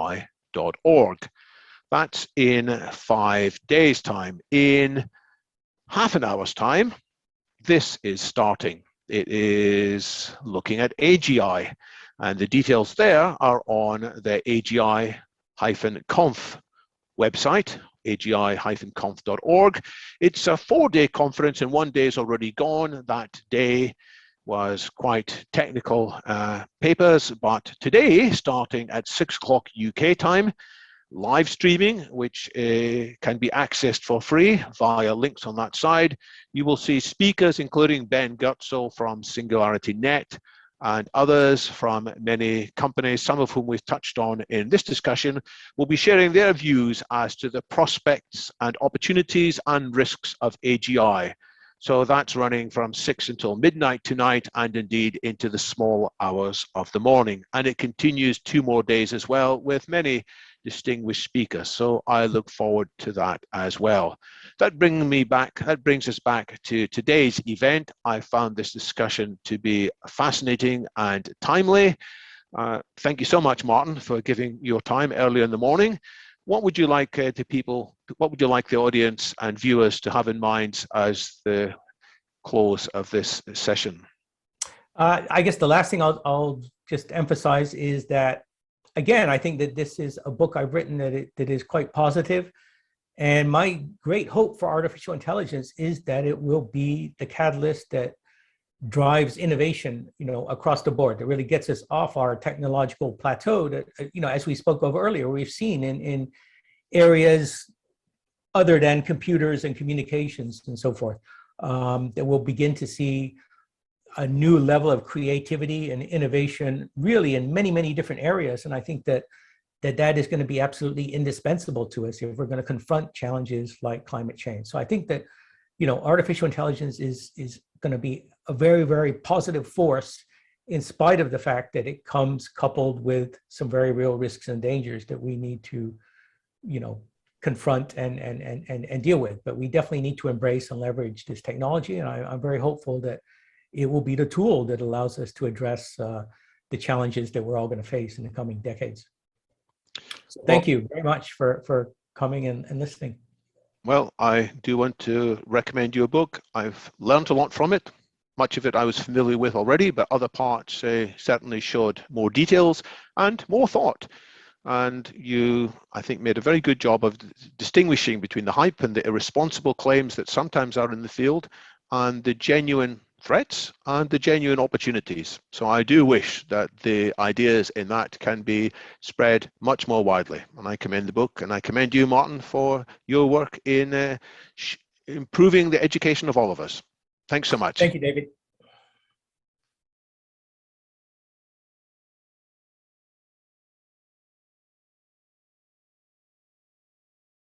That's in 5 days' time. In half an hour's time, this is starting. It is looking at AGI, and the details there are on the AGI-conf website, agi-conf.org. It's a 4-day conference, and 1 day is already gone. That day was quite technical papers, but today, starting at 6 o'clock UK time, live streaming, which can be accessed for free via links on that side. You will see speakers, including Ben Gutzel from Singularity Net, and others from many companies, some of whom we've touched on in this discussion, will be sharing their views as to the prospects and opportunities and risks of AGI. So that's running from 6 until midnight tonight, and indeed into the small hours of the morning. And it continues 2 more days as well, with many distinguished speakers. So I look forward to that as well. That brings us back to today's event. I found this discussion to be fascinating and timely. Thank you so much, Martin, for giving your time early in the morning. What would you like what would you like the audience and viewers to have in mind as the close of this session? I guess the last thing I'll just emphasize is that, again, I think that this is a book I've written that is quite positive. And my great hope for artificial intelligence is that it will be the catalyst that drives innovation, across the board, that really gets us off our technological plateau that, as we spoke of earlier, we've seen in areas other than computers and communications and so forth, that we'll begin to see a new level of creativity and innovation really in many, many different areas. And I think that is going to be absolutely indispensable to us if we're going to confront challenges like climate change. So I think that, artificial intelligence is going to be a very, very positive force, in spite of the fact that it comes coupled with some very real risks and dangers that we need to, confront and deal with. But we definitely need to embrace and leverage this technology. And I'm very hopeful that it will be the tool that allows us to address the challenges that we're all going to face in the coming decades. So thank you very much for coming and listening. Well, I do want to recommend your book. I've learned a lot from it. Much of it I was familiar with already, but other parts certainly showed more details and more thought. And you, I think, made a very good job of distinguishing between the hype and the irresponsible claims that sometimes are in the field, and the genuine threats and the genuine opportunities. So I do wish that the ideas in that can be spread much more widely. And I commend the book, and I commend you, Martin, for your work in improving the education of all of us. Thanks so much. Thank you, David.